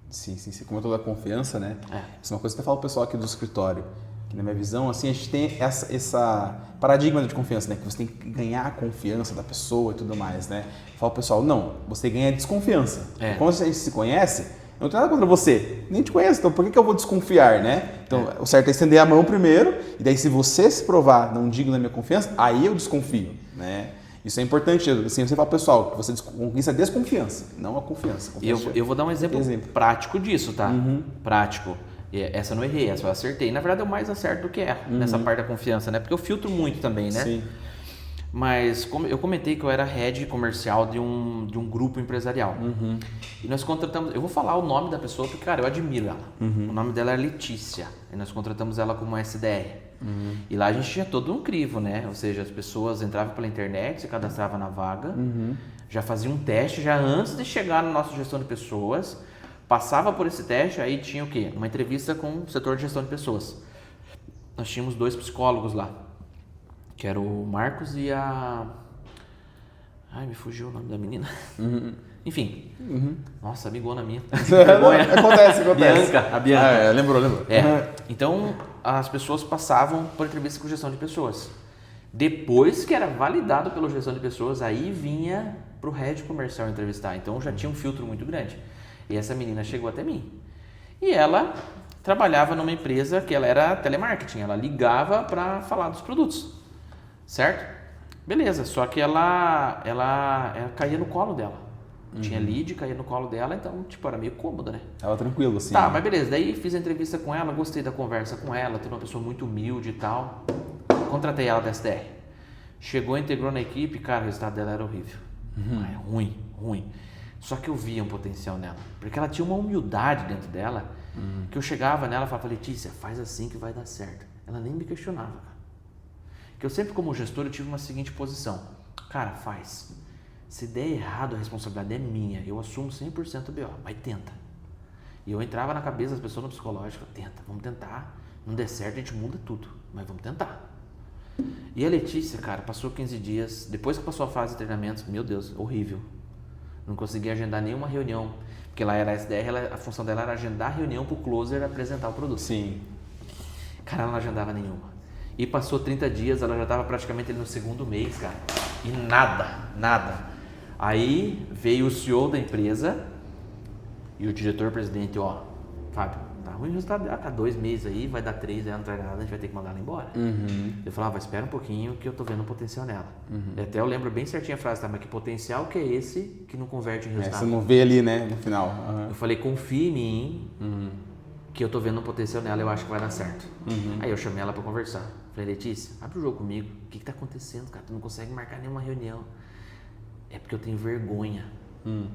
Sim, você comentou da confiança, né? Isso é uma coisa que eu falo pro pessoal aqui do escritório. Que na minha visão, assim, a gente tem essa paradigma de confiança, né? Que você tem que ganhar a confiança da pessoa e tudo mais, né? Eu falo pro pessoal, não, você ganha desconfiança. Quando a gente se conhece, eu não tenho nada contra você, nem te conheço, então por que eu vou desconfiar, né? Então, o certo é estender a mão primeiro, e daí se você se provar não digno da minha confiança, aí eu desconfio, né? Isso é importante, assim, você fala, pessoal, que você conquista a desconfiança, não a confiança. Eu vou dar um exemplo prático disso, tá? Prático. Essa eu não errei, essa eu acertei. Na verdade, eu mais acerto do que erro nessa parte da confiança, né? Porque eu filtro muito também, né? Sim. Mas como eu comentei que eu era head comercial de um grupo empresarial. E nós contratamos, eu vou falar o nome da pessoa porque, cara, eu admiro ela. O nome dela é Letícia. E nós contratamos ela como SDR. E lá a gente tinha todo um crivo, né? Ou seja, as pessoas entravam pela internet, se cadastravam na vaga, já faziam um teste já antes de chegar na nossa gestão de pessoas, passava por esse teste, aí tinha o quê? Uma entrevista com o setor de gestão de pessoas. Nós tínhamos 2 psicólogos lá, que era o Marcos e a... Ai, me fugiu o nome da menina. Enfim. Nossa, amigona minha. Acontece. A Bianca. Lembrou. Então, as pessoas passavam por entrevista com gestão de pessoas. Depois que era validado pela gestão de pessoas, aí vinha para o head comercial entrevistar. Então, já tinha um filtro muito grande. E essa menina chegou até mim. E ela trabalhava numa empresa que ela era telemarketing. Ela ligava para falar dos produtos. Certo? Beleza, só que ela caía no colo dela. Tinha lead, caía no colo dela, então, tipo, era meio cômodo, né? Tava tranquilo, assim. Tá, mas beleza. Daí fiz a entrevista com ela, gostei da conversa com ela, tem uma pessoa muito humilde e tal. Contratei ela da SDR. Chegou, integrou na equipe, cara, o resultado dela era horrível. Ruim. Só que eu via um potencial nela. Porque ela tinha uma humildade dentro dela, que eu chegava nela e falava, Letícia, faz assim que vai dar certo. Ela nem me questionava, cara. Que eu sempre, como gestor, eu tive uma seguinte posição. Cara, faz. Se der errado, a responsabilidade é minha. Eu assumo 100% o BO, mas tenta. E eu entrava na cabeça das pessoas no psicológico, tenta, vamos tentar. Não der certo, a gente muda tudo, mas vamos tentar. E a Letícia, cara, passou 15 dias, depois que passou a fase de treinamento, meu Deus, horrível. Não conseguia agendar nenhuma reunião, porque ela era SDR, a função dela era agendar reunião pro closer apresentar o produto. Sim. Cara, ela não agendava nenhuma. E passou 30 dias, ela já estava praticamente no segundo mês, cara. E nada. Aí veio o CEO da empresa e o diretor-presidente, ó, Fábio, tá ruim o resultado dela, 2 meses aí, vai dar 3, aí ela não traz nada, a gente vai ter que mandar ela embora. Eu falava, espera um pouquinho que eu tô vendo um potencial nela. E até eu lembro bem certinho a frase, tá, mas que potencial que é esse que não converte em resultado? Você não vê ali, né, no final. Eu falei, confia em mim, que eu tô vendo um potencial nela, eu acho que vai dar certo. Aí eu chamei ela pra conversar. Falei, Letícia, abre o jogo comigo. O que tá acontecendo, cara? Tu não consegue marcar nenhuma reunião. É porque eu tenho vergonha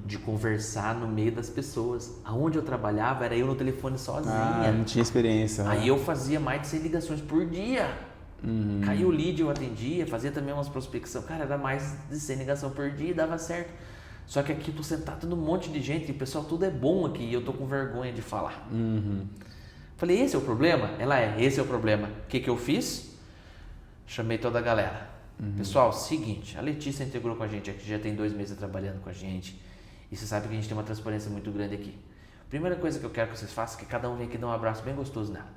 de conversar no meio das pessoas. Aonde eu trabalhava, era eu no telefone sozinha. Não tinha experiência. Aí eu fazia mais de 100 ligações por dia. Caiu o lead, eu atendia, fazia também umas prospecção. Cara, era mais de 100 ligações por dia e dava certo. Só que aqui eu tô sentado num monte de gente e o pessoal tudo é bom aqui e eu tô com vergonha de falar. Falei, esse é o problema? Esse é o problema. O que eu fiz? Chamei toda a galera. Pessoal, seguinte, a Letícia integrou com a gente aqui, já tem 2 meses trabalhando com a gente. E você sabe que a gente tem uma transparência muito grande aqui. Primeira coisa que eu quero que vocês façam é que cada um venha aqui dar um abraço bem gostoso nela.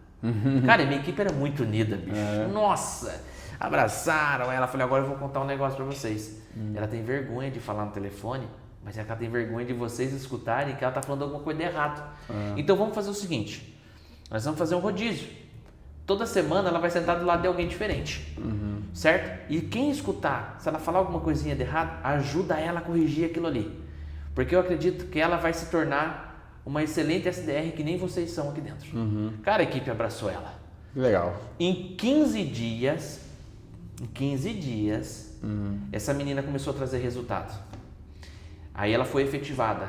Cara, minha equipe era muito unida, bicho. Nossa, abraçaram ela. Falei, agora eu vou contar um negócio pra vocês. Ela tem vergonha de falar no telefone, mas ela tem vergonha de vocês escutarem que ela tá falando alguma coisa de errado. Então vamos fazer o seguinte, nós vamos fazer um rodízio. Toda semana ela vai sentar do lado de alguém diferente, certo? E quem escutar, se ela falar alguma coisinha de errado, ajuda ela a corrigir aquilo ali. Porque eu acredito que ela vai se tornar uma excelente SDR que nem vocês são aqui dentro. Cara, a equipe abraçou ela. Legal. Em 15 dias, essa menina começou a trazer resultado. Aí ela foi efetivada.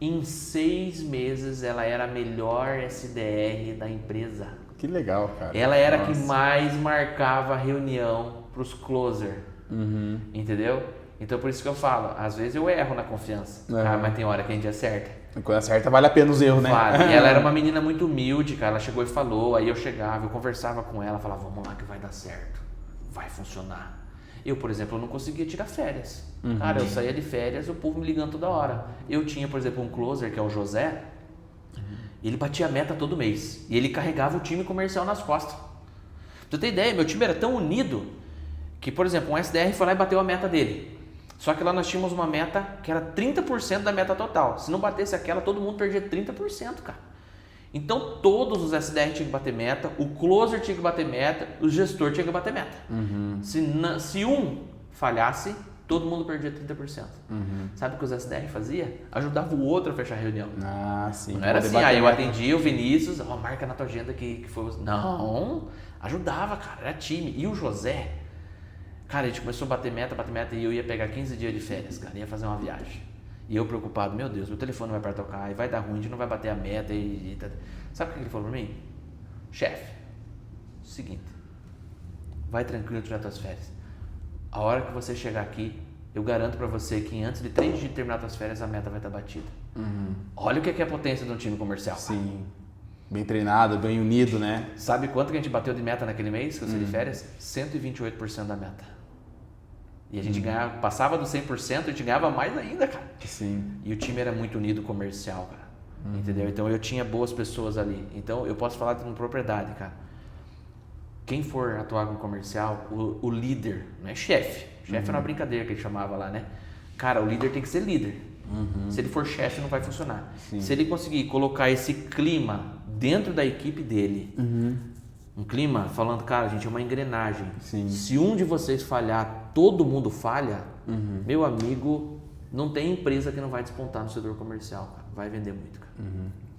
Em 6 meses ela era a melhor SDR da empresa. Que legal, cara. Ela era a que mais marcava reunião para os closer, entendeu? Então por isso que eu falo, às vezes eu erro na confiança, cara, mas tem hora que a gente acerta. Quando acerta vale a pena os erros, né? Vale. E ela era uma menina muito humilde, cara, ela chegou e falou, aí eu chegava, eu conversava com ela, falava, vamos lá que vai dar certo, vai funcionar. Eu, por exemplo, eu não conseguia tirar férias. Cara, eu saía de férias e o povo me ligando toda hora. Eu tinha, por exemplo, um closer, que é o José, ele batia a meta todo mês e ele carregava o time comercial nas costas. Pra você ter ideia, meu time era tão unido que, por exemplo, um SDR foi lá e bateu a meta dele. Só que lá nós tínhamos uma meta que era 30% da meta total. Se não batesse aquela, todo mundo perdia 30%, cara. Então todos os SDR tinham que bater meta, o closer tinha que bater meta, o gestor tinha que bater meta. Se um falhasse, todo mundo perdia 30%. Sabe o que os SDR fazia? Ajudava o outro a fechar a reunião. Sim. Não era assim, aí eu atendia o Vinícius, marca na tua agenda que foi você. Não, ajudava, cara, era time. E o José, cara, a gente começou a bater meta e eu ia pegar 15 dias de férias, cara, ia fazer uma viagem. E eu preocupado, meu Deus, meu telefone não vai para tocar, e vai dar ruim, a gente não vai bater a meta. Sabe o que ele falou pra mim? Chefe, seguinte, vai tranquilo tirar tuas férias. A hora que você chegar aqui, eu garanto pra você que antes de 3 dias de terminar suas férias, a meta vai estar batida. Olha o que é a potência de um time comercial. Sim. Bem treinado, bem unido, né? Sabe quanto que a gente bateu de meta naquele mês que eu saí de férias? 128% da meta. E a gente ganhava, passava do 100%, a gente ganhava mais ainda, cara. Sim. E o time era muito unido comercial, cara. Entendeu? Então eu tinha boas pessoas ali. Então eu posso falar com propriedade, cara. Quem for atuar com comercial, o líder, não é chefe. Chefe era uma brincadeira que ele chamava lá, né? Cara, o líder tem que ser líder. Se ele for chefe, não vai funcionar. Sim. Se ele conseguir colocar esse clima dentro da equipe dele, um clima falando, cara, a gente é uma engrenagem. Sim. Se um de vocês falhar, todo mundo falha, meu amigo, não tem empresa que não vai despontar no setor comercial, cara. Vai vender muito, cara.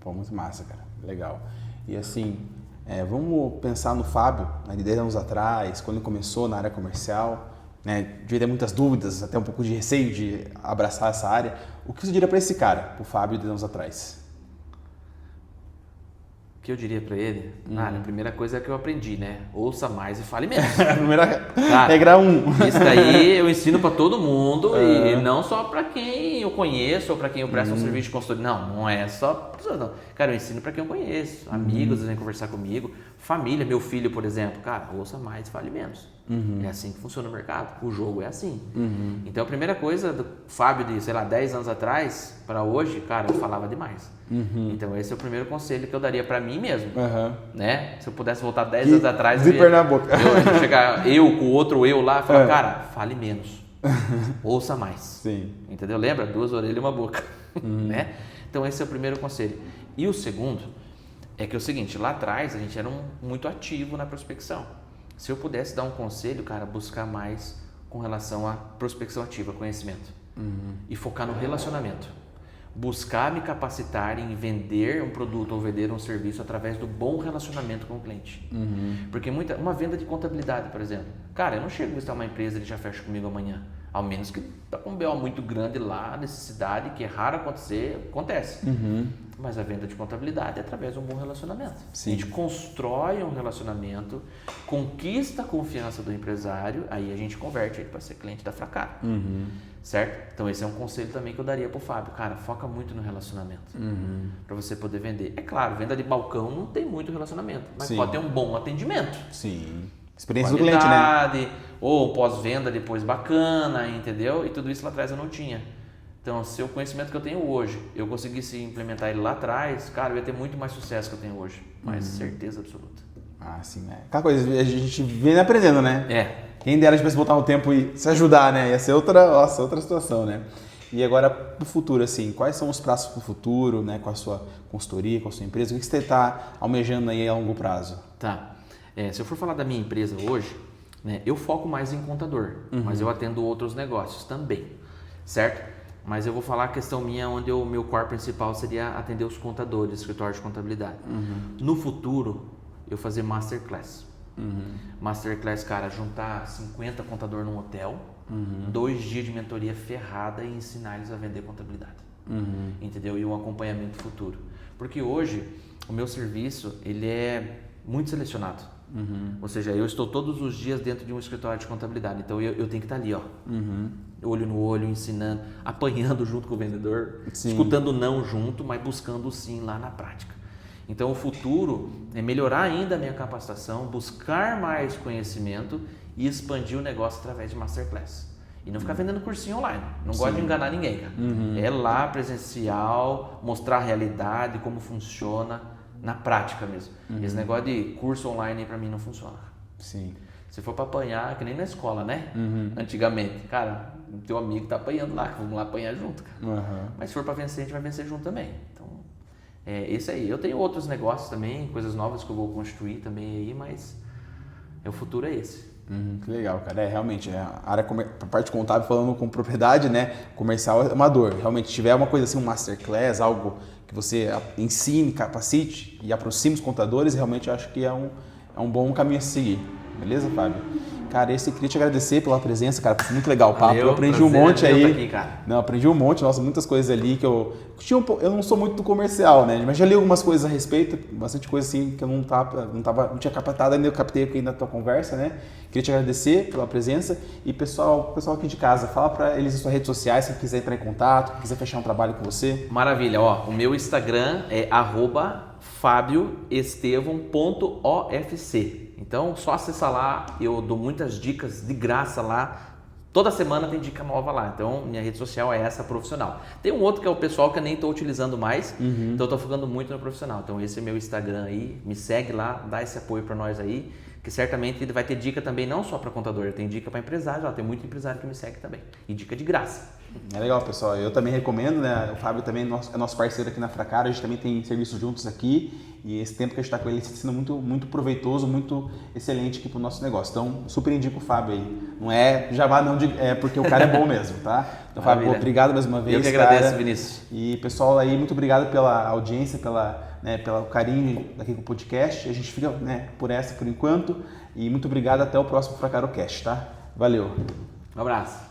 Pô, muito massa, cara. Legal. E assim, vamos pensar no Fábio, né, de 10 anos atrás, quando ele começou na área comercial, né, devia ter muitas dúvidas, até um pouco de receio de abraçar essa área. O que você diria para esse cara, para o Fábio de 10 anos atrás? O que eu diria para ele? A primeira coisa é que eu aprendi, né? Ouça mais e fale menos. Primeira Cara, regra 1. Isso daí eu ensino para todo mundo e não só para quem eu conheço ou para quem eu presto um serviço de consultoria. Não é só para pessoas, não. Cara, eu ensino para quem eu conheço, amigos vêm conversar comigo, família, meu filho, por exemplo. Cara, ouça mais e fale menos. É assim que funciona o mercado. O jogo é assim. Então a primeira coisa do Fábio de, 10 anos atrás para hoje, cara, eu falava demais. Então esse é o primeiro conselho que eu daria para mim mesmo. Né? Se eu pudesse voltar 10 anos atrás, zíper na boca. Eu chegar eu com o outro eu lá e falar, cara, fale menos. Ouça mais. Sim. Entendeu? Lembra? 2 orelhas e uma boca. Né? Então esse é o primeiro conselho. E o segundo é que é o seguinte, lá atrás a gente era muito ativo na prospecção. Se eu pudesse dar um conselho, cara, buscar mais com relação à prospecção ativa, conhecimento. E focar no relacionamento. Buscar me capacitar em vender um produto ou vender um serviço através do bom relacionamento com o cliente. Porque uma venda de contabilidade, por exemplo. Cara, eu não chego a visitar uma empresa e ele já fecha comigo amanhã. Ao menos que está com um BO muito grande lá, necessidade, que é raro acontecer, acontece. Mas a venda de contabilidade é através de um bom relacionamento. Sim. A gente constrói um relacionamento, conquista a confiança do empresário, aí a gente converte ele para ser cliente da Fracaro. Certo? Então esse é um conselho também que eu daria para o Fábio. Cara, foca muito no relacionamento para você poder vender. É claro, venda de balcão não tem muito relacionamento, mas pode ter um bom atendimento. Sim. Experiência do cliente, né? Ou pós-venda depois bacana, entendeu? E tudo isso lá atrás eu não tinha. Então, se o conhecimento que eu tenho hoje, eu conseguisse implementar ele lá atrás, cara, eu ia ter muito mais sucesso que eu tenho hoje. Mas certeza absoluta. Ah, sim, né? Aquela coisa, a gente vem aprendendo, né? Quem dera a gente botar um tempo e se ajudar, né? Ia ser outra situação, né? E agora, pro futuro, assim, quais são os prazos pro futuro, né? Com a sua consultoria, com a sua empresa, o que você está almejando aí a longo prazo? Tá. Se eu for falar da minha empresa hoje, né, eu foco mais em contador, mas eu atendo outros negócios também, certo? Mas eu vou falar a questão minha, onde o meu core principal seria atender os contadores, escritório de contabilidade. No futuro, eu fazer masterclass. Masterclass, cara, juntar 50 contadores num hotel, 2 dias de mentoria ferrada e ensinar eles a vender contabilidade. Entendeu? E um acompanhamento futuro. Porque hoje, o meu serviço, ele é muito selecionado. Ou seja, eu estou todos os dias dentro de um escritório de contabilidade, então eu tenho que estar ali, ó, olho no olho, ensinando, apanhando junto com o vendedor, escutando o não junto, mas buscando o sim lá na prática. Então o futuro é melhorar ainda a minha capacitação, buscar mais conhecimento e expandir o negócio através de masterclass. E não ficar vendendo cursinho online, não gosto de enganar ninguém, cara. É lá presencial, mostrar a realidade, como funciona, na prática mesmo. Esse negócio de curso online para mim não funciona. Sim. Se for para apanhar, que nem na escola, né? Antigamente, cara, o teu amigo tá apanhando lá, vamos lá apanhar junto, cara. Mas se for para vencer, a gente vai vencer junto também. Então, esse aí. Eu tenho outros negócios também, coisas novas que eu vou construir também aí, mas o futuro é esse. Que legal, cara. Realmente, a área, a parte contábil, falando com propriedade, né? Comercial é uma dor. Realmente, se tiver uma coisa assim, um masterclass, algo que você ensine, capacite e aproxime os contadores, realmente eu acho que é um bom caminho a seguir. Beleza, Fábio? Cara, eu queria te agradecer pela presença, cara, foi muito legal o papo. Eu aprendi um monte aí. Aqui, cara. Não, aprendi um monte, nossa, muitas coisas ali que eu não sou muito do comercial, né? Mas já li algumas coisas a respeito, bastante coisa assim que eu não tinha captado ainda, eu captei aqui na tua conversa, né? Queria te agradecer pela presença e pessoal aqui de casa, fala para eles as suas redes sociais, se quiser entrar em contato, quiser fechar um trabalho com você. Maravilha, ó, o meu Instagram é @fabioestevão.ofc. Então, só acessar lá, eu dou muitas dicas de graça lá. Toda semana tem dica nova lá. Então, minha rede social é essa, profissional. Tem um outro que é o pessoal que eu nem estou utilizando mais, então eu estou focando muito no profissional. Então, esse é meu Instagram aí, me segue lá, dá esse apoio para nós aí, que certamente ele vai ter dica também, não só para contador, tem dica para empresário, ó, tem muito empresário que me segue também. E dica de graça. É legal, pessoal. Eu também recomendo, né? O Fábio também é nosso parceiro aqui na Fracaro, a gente também tem serviços juntos aqui e esse tempo que a gente está com ele está sendo muito, muito proveitoso, muito excelente aqui para o nosso negócio. Então, super indico o Fábio aí. Não é jabá, não, é porque o cara é bom mesmo, tá? Então, Fábio, obrigado mais uma vez. Eu que agradeço, Vinícius. E pessoal aí, muito obrigado pela audiência, pelo carinho aqui com o podcast. A gente fica, né, por enquanto. E muito obrigado, até o próximo FracaroCast, tá? Valeu. Um abraço.